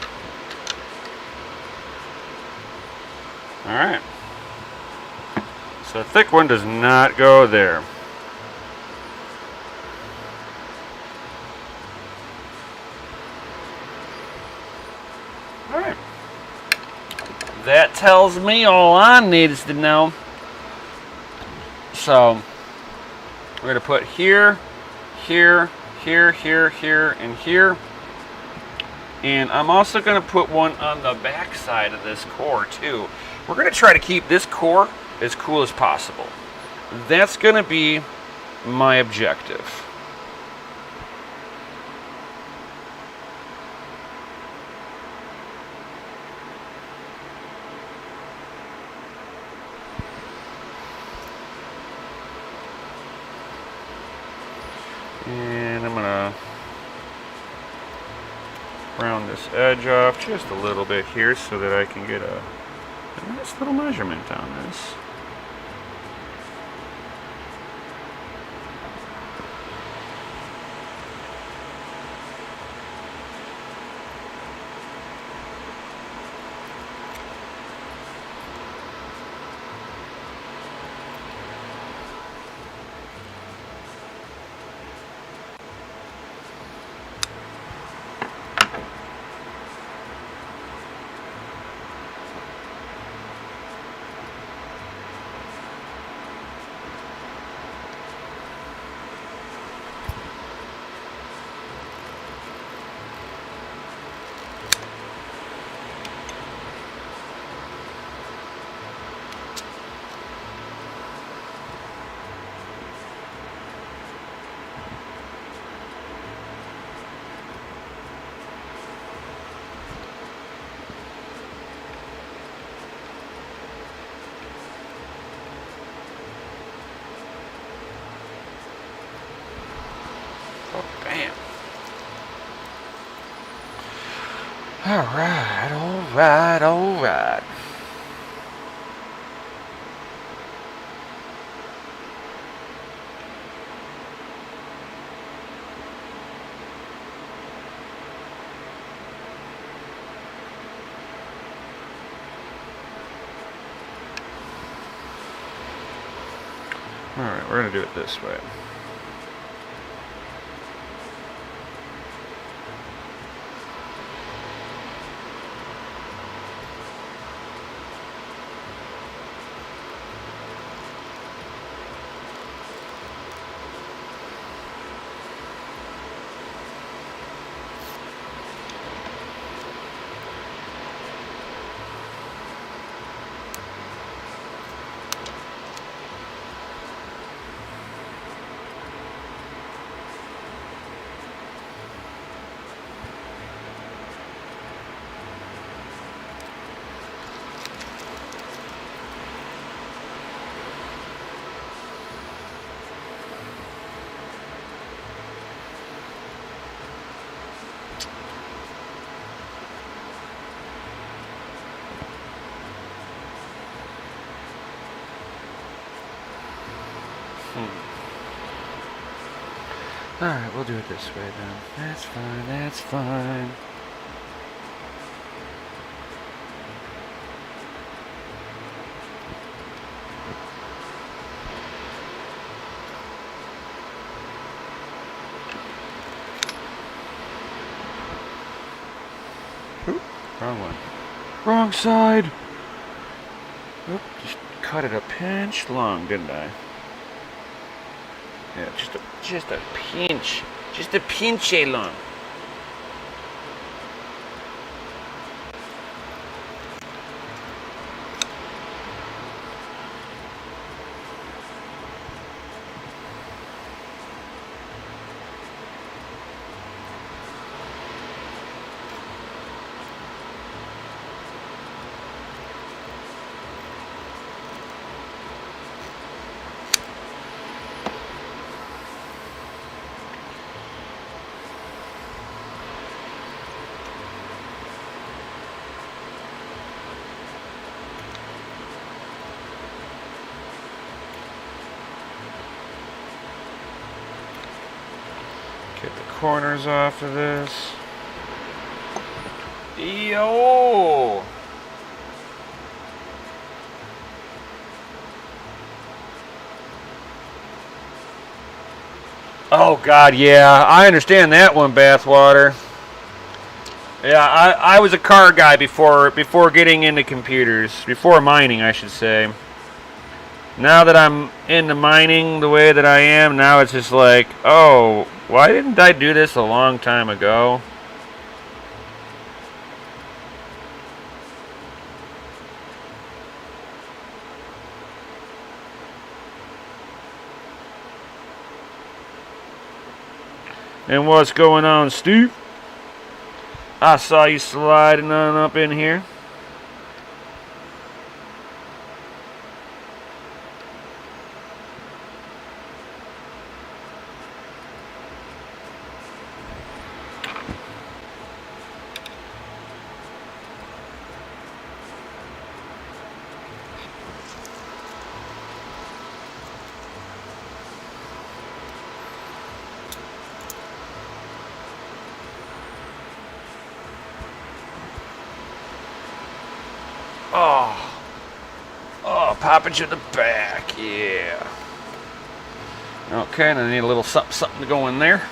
[SPEAKER 3] Alright. So the thick one does not go there. Alright. That tells me all I needs to know. So we're going to put here, here, and here. And I'm also going to put one on the back side of this core too. We're going to try to keep this core as cool as possible. That's going to be my objective. And I'm gonna round this edge off just a little bit here so that I can get a nice little measurement on this. Bam. All right. All right, we're gonna do it this way. Alright, we'll do it this way then. That's fine, that's fine. Oop, wrong one. Wrong side! Oop, just cut it a pinch long, didn't I? Yeah, just a pinch. Just a pinch long. Get the corners off of this. Yo! Oh God, yeah, I understand that one, Bathwater. Yeah, I was a car guy before getting into computers, before mining, I should say. Now that I'm into mining the way that I am, now it's just like, oh, why didn't I do this a long time ago? And what's going on, Steve? I saw you sliding on up in here. Oh, popping to the back, yeah. Okay, and I need a little something to go in there.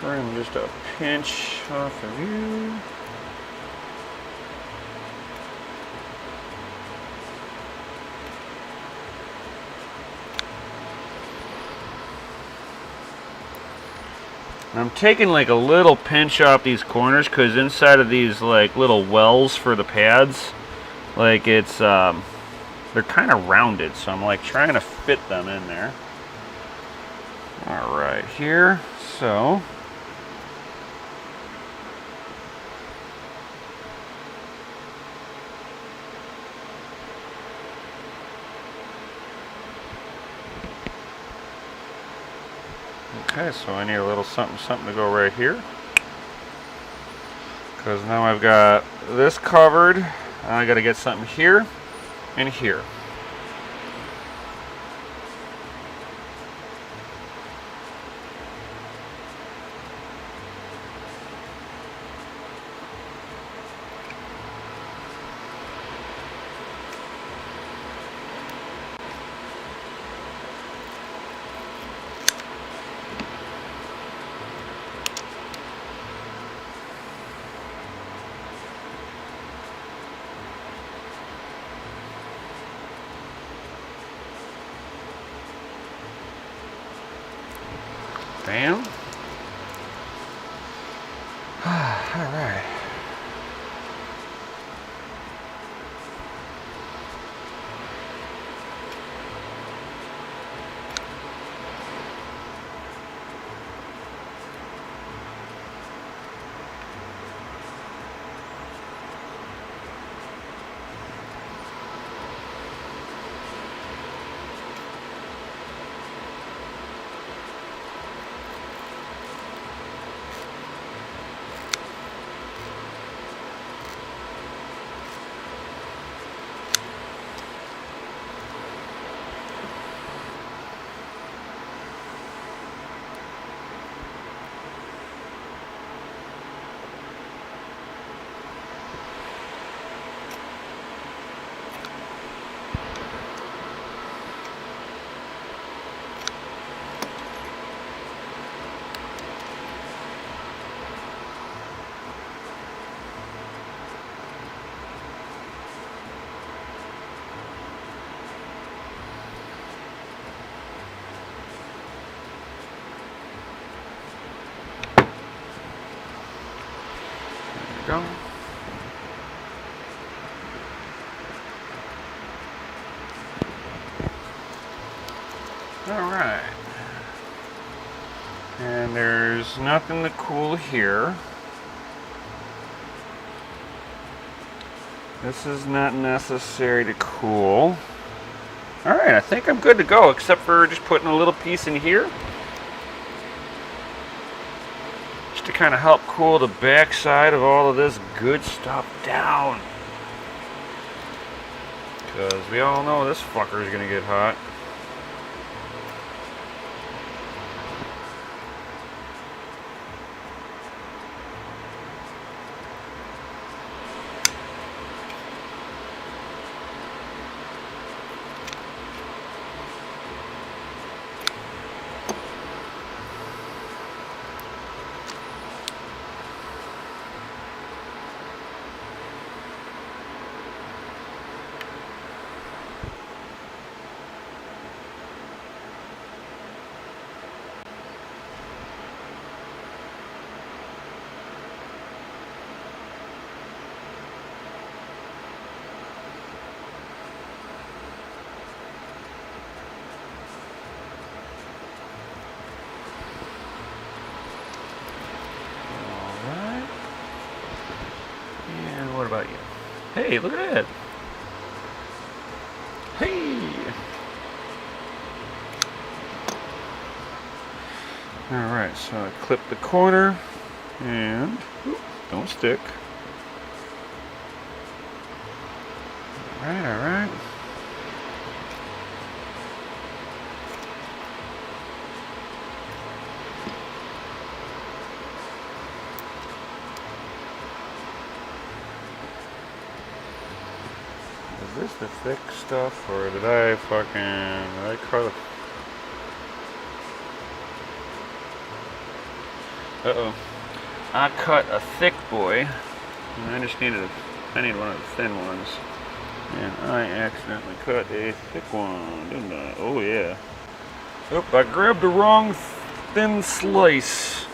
[SPEAKER 3] Trim just a pinch off of you. I'm taking like a little pinch off these corners because inside of these like little wells for the pads, like it's they're kind of rounded, so I'm like trying to fit them in there. All right, here, so. Okay, so I need a little something to go right here. Because now I've got this covered. And I got to get something here and here. Bam. All right. go. All right. And there's nothing to cool here. This is not necessary to cool. All right, I think I'm good to go, except for just putting a little piece in here. Just to kind of help cool the backside of all of this good stuff down. Because we all know this fucker is going to get hot. What about you? Hey, look at that. Hey! Alright, so I clip the corner and don't stick. Alright, alright. Is this the thick stuff, or did I cut it? Uh-oh. I cut a thick boy, and I just needed I need one of the thin ones. And I accidentally cut a thick one, didn't I? Oh yeah. Oop, I grabbed the wrong thin slice.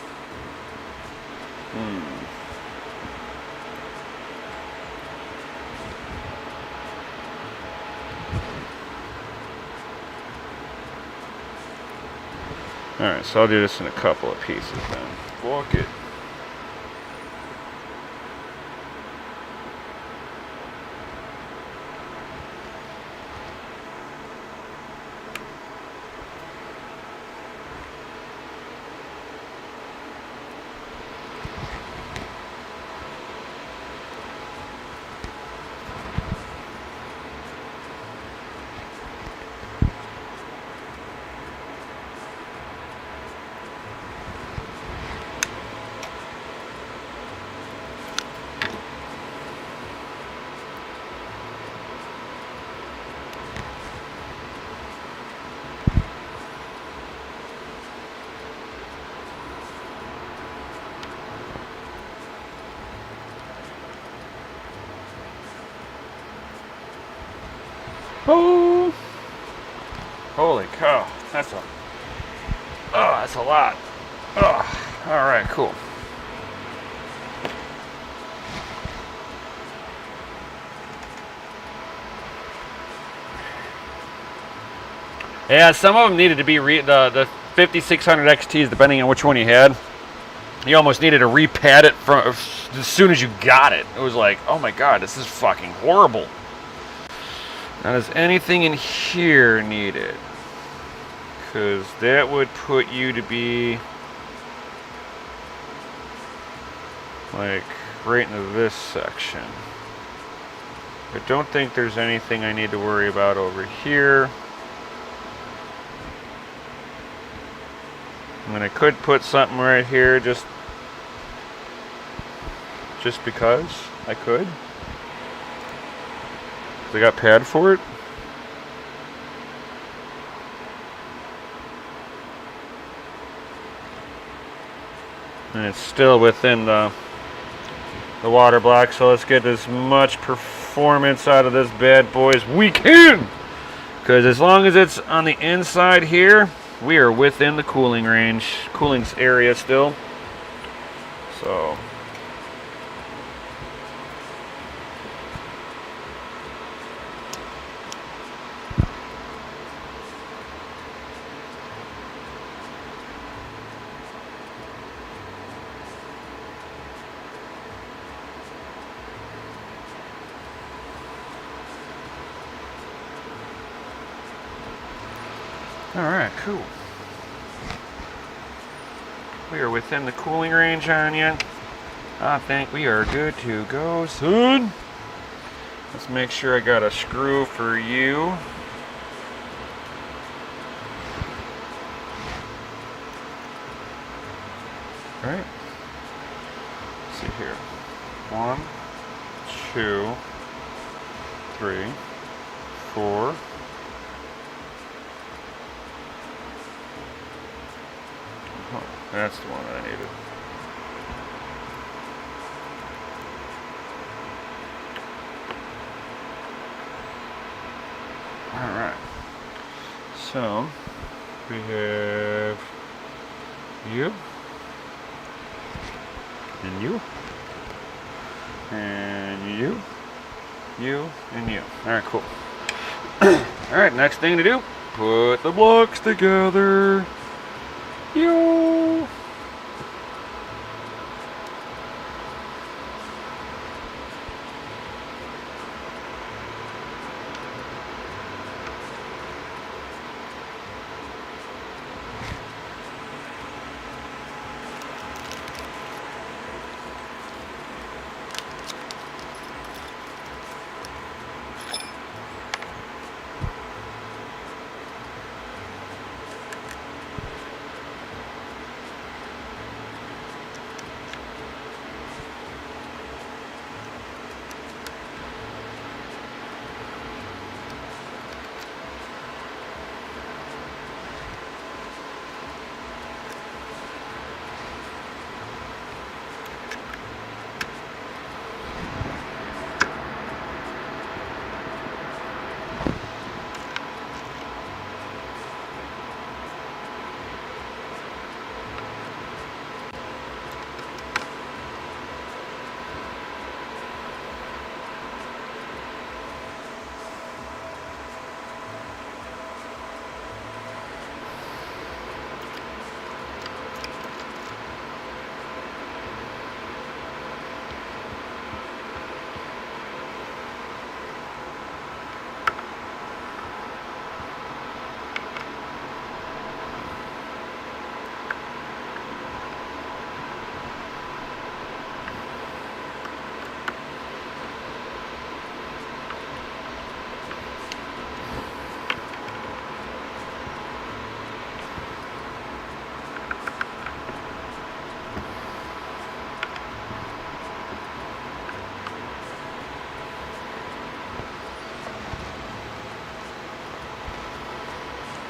[SPEAKER 3] Alright, so I'll do this in a couple of pieces then. Fuck it. Oh! Holy cow, that's a lot. Oh, all right, cool. Yeah, some of them needed to be the 5600 XTs, depending on which one you had. You almost needed to repad it from as soon as you got it. It was like, oh my god, this is fucking horrible. Now, is anything in here needed? Because that would put you to be like right into this section. I don't think there's anything I need to worry about over here. I mean, I could put something right here just because I could. I got pad for it. And it's still within the water block, so let's get as much performance out of this bad boy as we can. Because as long as it's on the inside here, we are within the cooling range, cooling area still. So Alright, cool. We are within the cooling range on you. I think we are good to go, son. Let's make sure I got a screw for you. Alright. Let's see here. 1, 2, 3, 4. Oh, that's the one that I needed. Alright. So, we have you. And you. And you. You and you. Alright, cool. Alright, next thing to do, put the blocks together. You.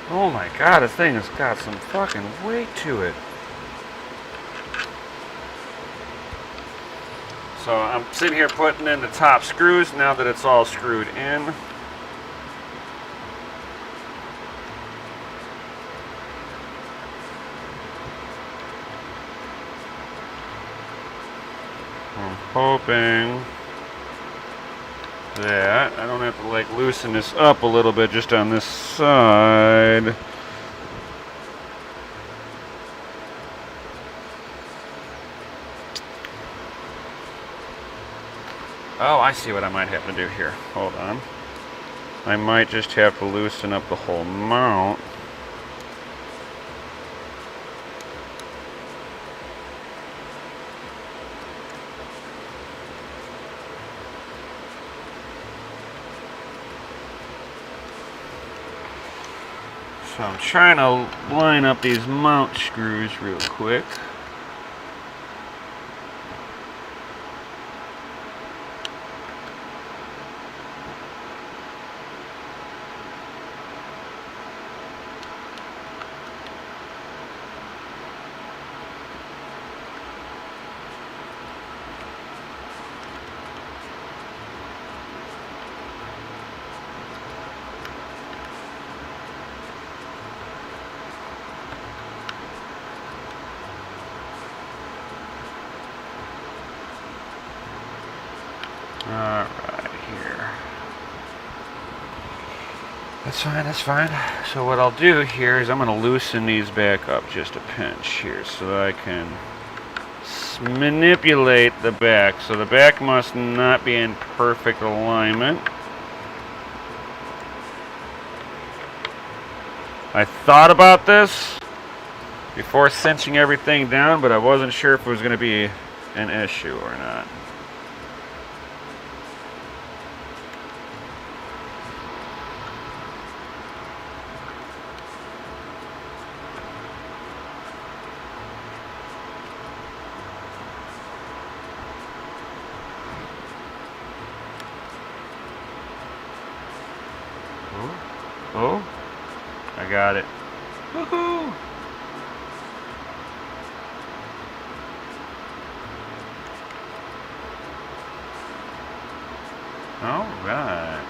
[SPEAKER 3] Oh my god, this thing has got some fucking weight to it. So I'm sitting here putting in the top screws now that it's all screwed in. I'm hoping that I don't have to like loosen this up a little bit just on this side. Oh, I see what I might have to do here. Hold on. I might just have to loosen up the whole mount. So I'm trying to line up these mount screws real quick. Alright, here. That's fine, that's fine. So what I'll do here is I'm going to loosen these back up just a pinch here so that I can manipulate the back. So the back must not be in perfect alignment. I thought about this before cinching everything down, but I wasn't sure if it was going to be an issue or not. Oh, I got it. Woohoo! Alright.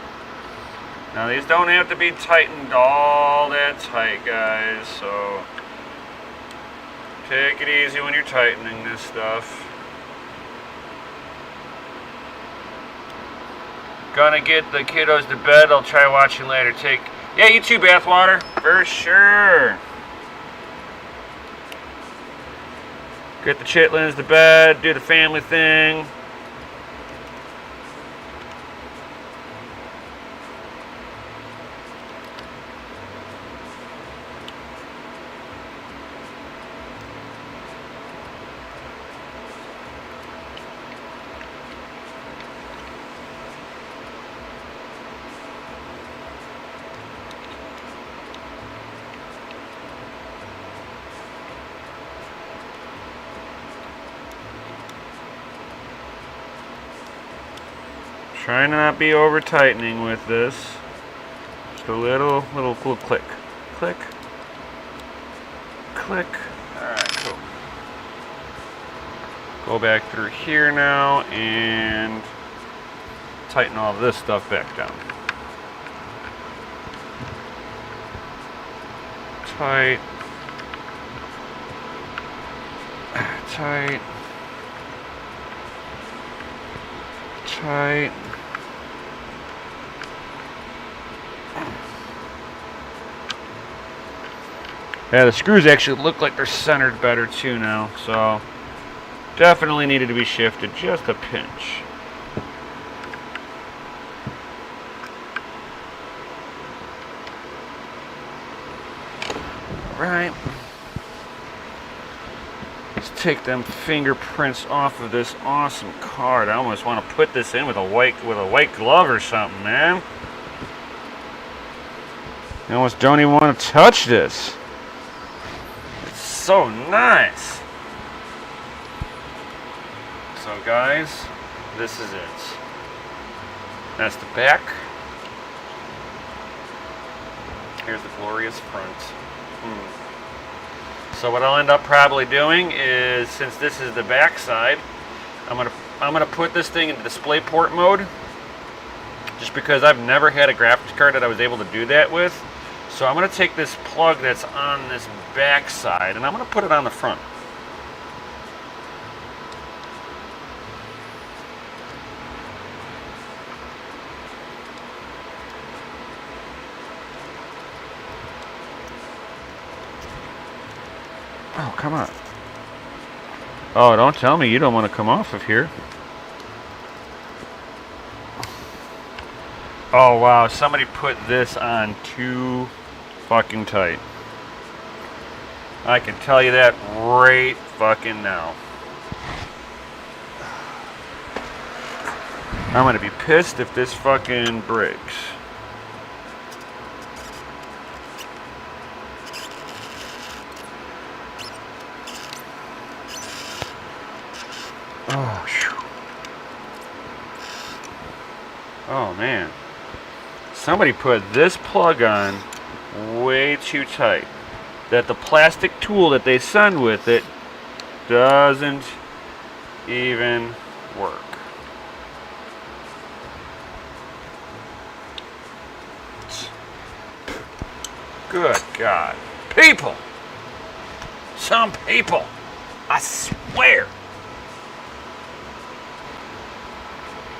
[SPEAKER 3] Now these don't have to be tightened all that tight, guys, so take it easy when you're tightening this stuff. Gonna get the kiddos to bed. I'll try watching later. Yeah, you too, bathwater. For sure. Get the chitlins to bed. Do the family thing. Trying to not be over tightening with this. Just a little click. Click. Click. Alright, cool. Go back through here now and tighten all this stuff back down. Tight. Tight. Tight. Yeah, the screws actually look like they're centered better too now, so definitely needed to be shifted just a pinch. Right. Let's take them fingerprints off of this awesome card. I almost want to put this in with a white glove or something, man. I almost don't even want to touch this. It's so nice. So guys, this is it. That's the back. Here's the glorious front. So what I'll end up probably doing is, since this is the back side, I'm gonna put this thing into DisplayPort mode, just because I've never had a graphics card that I was able to do that with. So I'm gonna take this plug that's on this back side and I'm gonna put it on the front. Oh, come on. Oh, don't tell me you don't want to come off of here. Oh, wow. Somebody put this on too fucking tight. I can tell you that right fucking now. I'm going to be pissed if this fucking breaks. Oh, oh man. Somebody put this plug on way too tight, that the plastic tool that they send with it doesn't even work. Good God. People! Some people! I swear!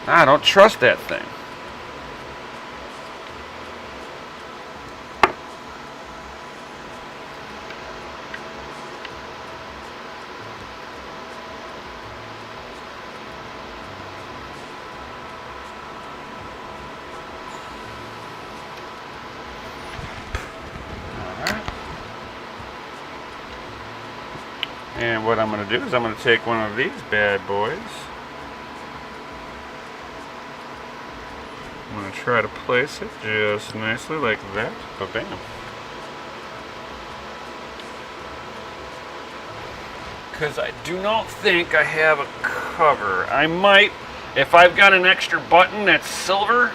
[SPEAKER 3] I don't trust that thing. All right. And what I'm going to do is I'm going to take one of these bad boys. I'm going to try to place it just nicely like that. Ba-bam. Because I do not think I have a cover. I might, if I've got an extra button that's silver,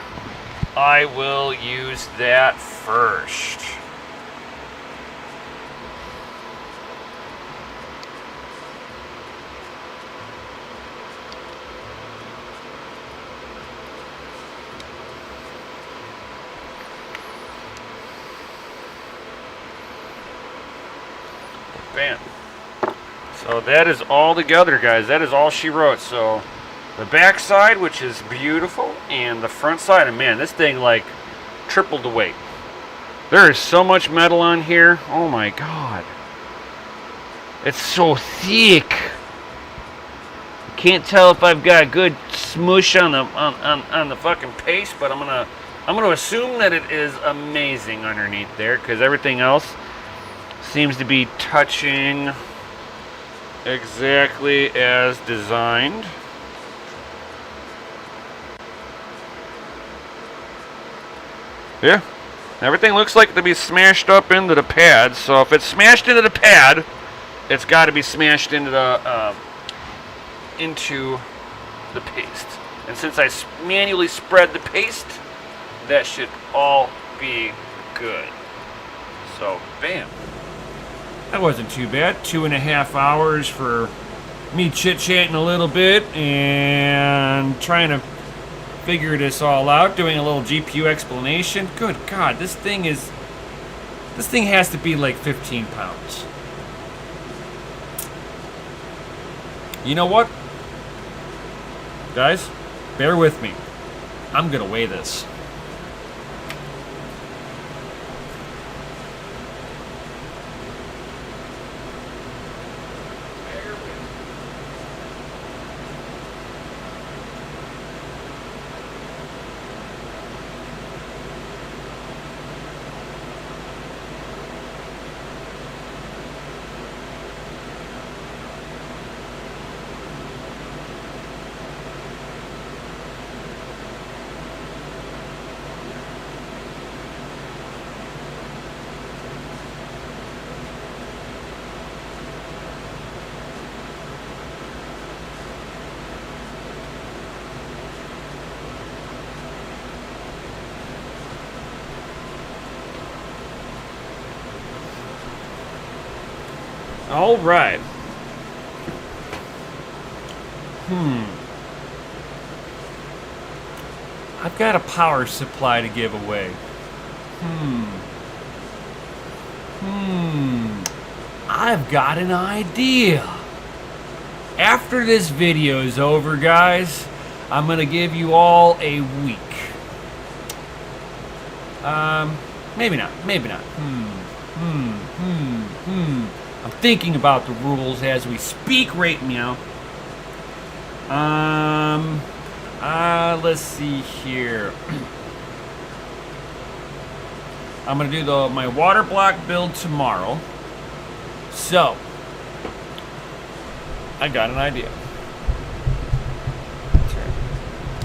[SPEAKER 3] I will use that first. Bam. So that is all together, guys. That is all she wrote. So the back side, which is beautiful, and the front side, and man, this thing like tripled the weight. There is so much metal on here. Oh my god. It's so thick. Can't tell if I've got good smush on the fucking paste, but I'm gonna assume that it is amazing underneath there, because everything else seems to be touching exactly as designed. Yeah, everything looks like to be smashed up into the pad. So if it's smashed into the pad, it's got to be smashed into the paste. And since I manually spread the paste, that should all be good. So bam.
[SPEAKER 2] That wasn't too bad. 2.5 hours for me chit-chatting a little bit and trying to figure this all out, doing a little GPU explanation. Good God, this thing has to be like 15 pounds. You know what? Guys, bear with me. I'm gonna weigh this. All right. I've got a power supply to give away. I've got an idea. After this video is over, guys, I'm gonna give you all a week. Maybe not. I'm thinking about the rules as we speak right now. Let's see here. I'm gonna do my water block build tomorrow. So, I got an idea. Turn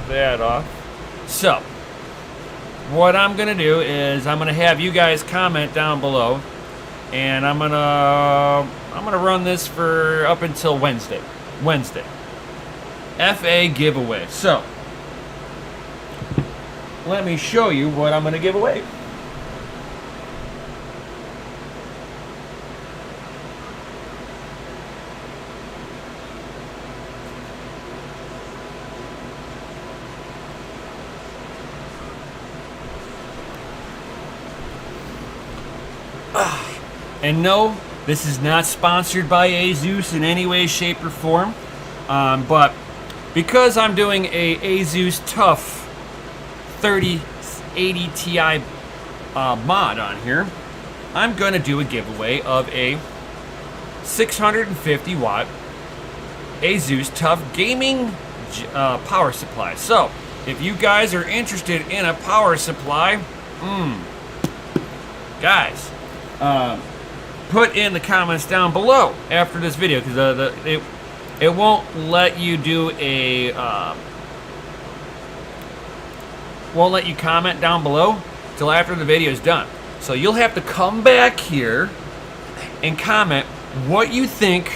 [SPEAKER 2] that off. So, what I'm gonna do is I'm gonna have you guys comment down below, and I'm gonna run this for up until Wednesday. FA giveaway. So, let me show you what I'm gonna give away. And no, this is not sponsored by ASUS in any way, shape, or form. But because I'm doing a ASUS TUF 3080 Ti mod on here, I'm going to do a giveaway of a 650 watt ASUS TUF gaming power supply. So, if you guys are interested in a power supply, guys,
[SPEAKER 1] put in the comments down below after this video, because it won't let you do a won't let you comment down below till after the video is done. So you'll have to come back here and comment what you think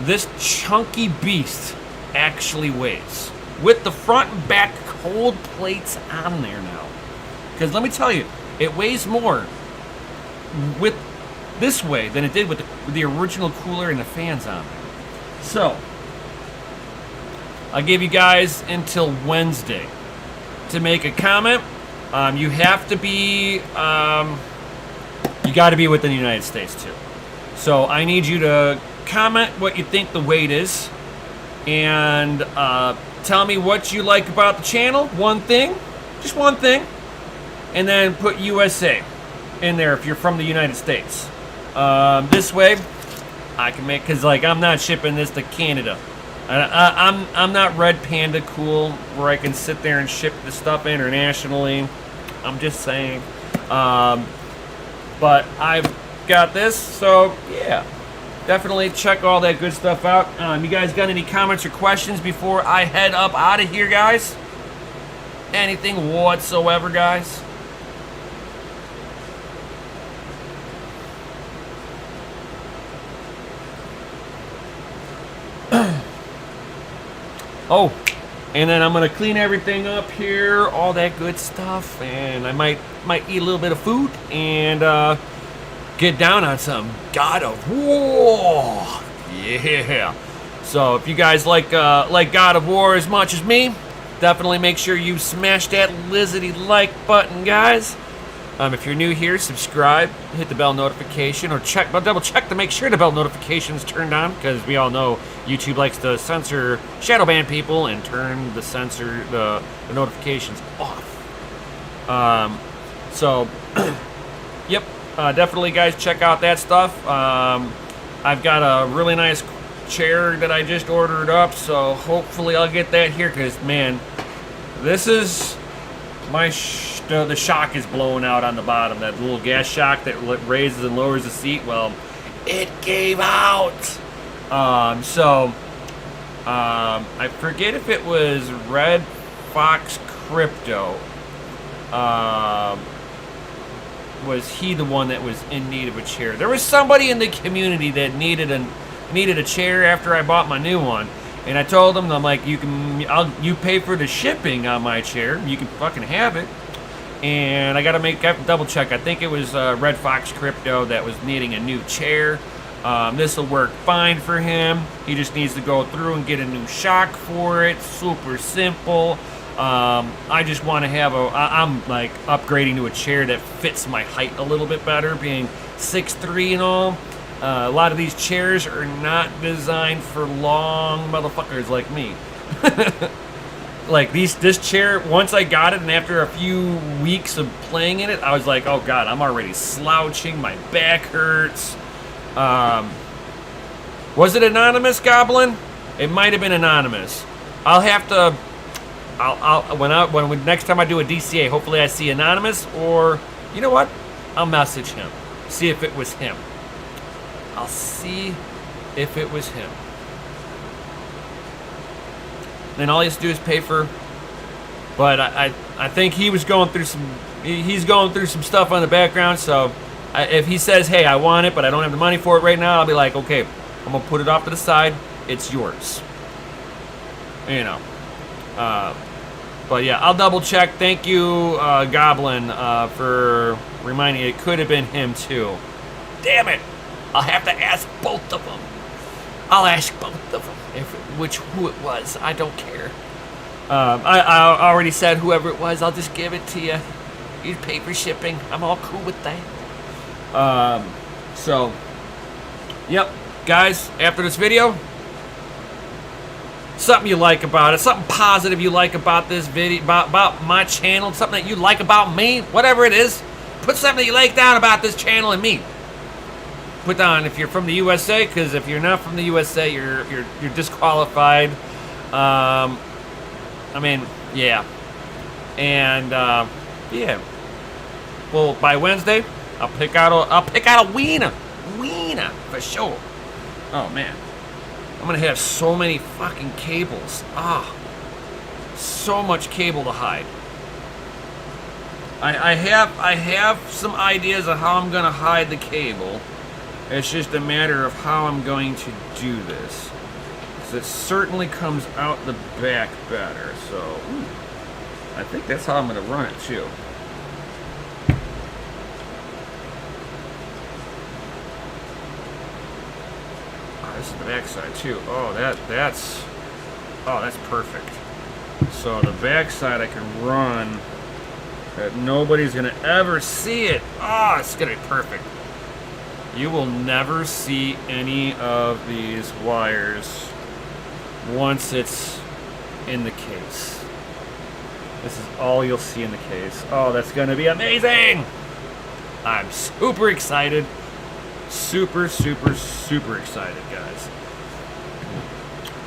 [SPEAKER 1] this chunky beast actually weighs, with the front and back cold plates on there now. Because let me tell you, it weighs more with this way than it did with the original cooler and the fans on there. So I'll give you guys until Wednesday to make a comment. You have to be you got to be within the United States too. So I need you to comment what you think the weight is, and tell me what you like about the channel. One thing, just one thing, and then put USA in there if you're from the United States. This way I can make, because like I'm not shipping this to Canada. I'm not Red Panda cool where I can sit there and ship the stuff internationally. I'm just saying. But I've got this, so yeah. Definitely check all that good stuff out. You guys got any comments or questions before I head up out of here, guys? Anything whatsoever, guys? Oh, and then I'm gonna clean everything up here, all that good stuff, and I might eat a little bit of food and get down on some God of War. Yeah. So if you guys like God of War as much as me, definitely make sure you smash that lizardy like button, guys. If you're new here, subscribe, hit the bell notification, or double check to make sure the bell notification is turned on, because we all know YouTube likes to censor, shadow ban people, and turn the notifications off. Yep, definitely, guys, check out that stuff. I've got a really nice chair that I just ordered up, so hopefully I'll get that here, because man, this is the shock is blowing out on the bottom. That little gas shock that raises and lowers the seat, well, it gave out. I forget if it was Red Fox Crypto. Was he the one that was in need of a chair? There was somebody in the community that needed a chair after I bought my new one. And I told them, I'm like, you pay for the shipping on my chair. You can fucking have it. And I got to double check. I think it was Red Fox Crypto that was needing a new chair. This will work fine for him. He just needs to go through and get a new shock for it. Super simple. I just want to have I'm like upgrading to a chair that fits my height a little bit better, being 6'3" and all. A lot of these chairs are not designed for long motherfuckers like me. Like this chair, once I got it and after a few weeks of playing in it, I was like, oh god, I'm already slouching, my back hurts. Was it anonymous, Goblin? It might have been anonymous. I'll have to, when next time I do a DCA, hopefully I see anonymous, or you know what? I'll message him, see if it was him. I'll see if it was him. Then all he has to do is pay for. But I think he was going through he's going through some stuff on the background. So if he says, hey, I want it, but I don't have the money for it right now, I'll be like, okay, I'm gonna put it off to the side. It's yours. You know. But yeah, I'll double check. Thank you, Goblin, for reminding me. It could have been him too. Damn it! I'll have to ask both of them. I'll ask both of them who it was. I don't care. I already said whoever it was. I'll just give it to you. You pay for shipping. I'm all cool with that. Yep, guys. After this video, something you like about it, something positive you like about this video, about my channel, something that you like about me, whatever it is, put something that you like down about this channel and me. Put down if you're from the USA, because if you're not from the USA, you're disqualified. I mean, yeah. And yeah. Well, by Wednesday, I'll pick out a wiener for sure. Oh man, I'm gonna have so many fucking cables. So much cable to hide. I have some ideas of how I'm gonna hide the cable. It's just a matter of how I'm going to do this. Because it certainly comes out the back better. So, I think that's how I'm gonna run it too. This is the back side too. That's perfect. So the back side I can run that nobody's gonna ever see it. It's gonna be perfect. You will never see any of these wires once it's in the case. This is all you'll see in the case. That's gonna be amazing! I'm super excited. Super excited, guys.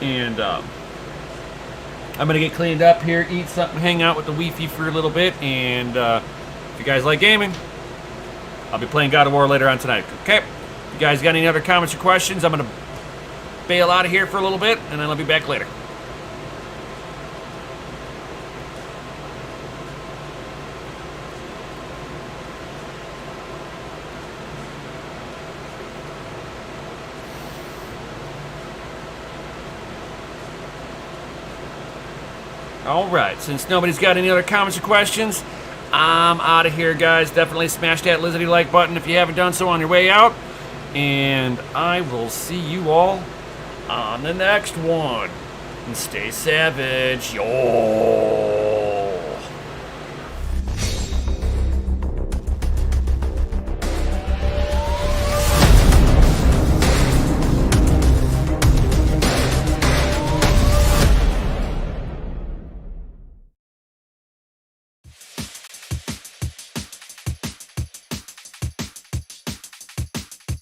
[SPEAKER 1] And I'm gonna get cleaned up here, eat something, hang out with the Wi-Fi for a little bit, and if you guys like gaming, I'll be playing God of War later on tonight. Okay? If you guys got any other comments or questions, I'm gonna bail out of here for a little bit, and then I'll be back later. Alright, since nobody's got any other comments or questions, I'm out of here, guys. Definitely smash that lizardy like button if you haven't done so on your way out. And I will see you all on the next one. And stay savage. Yo!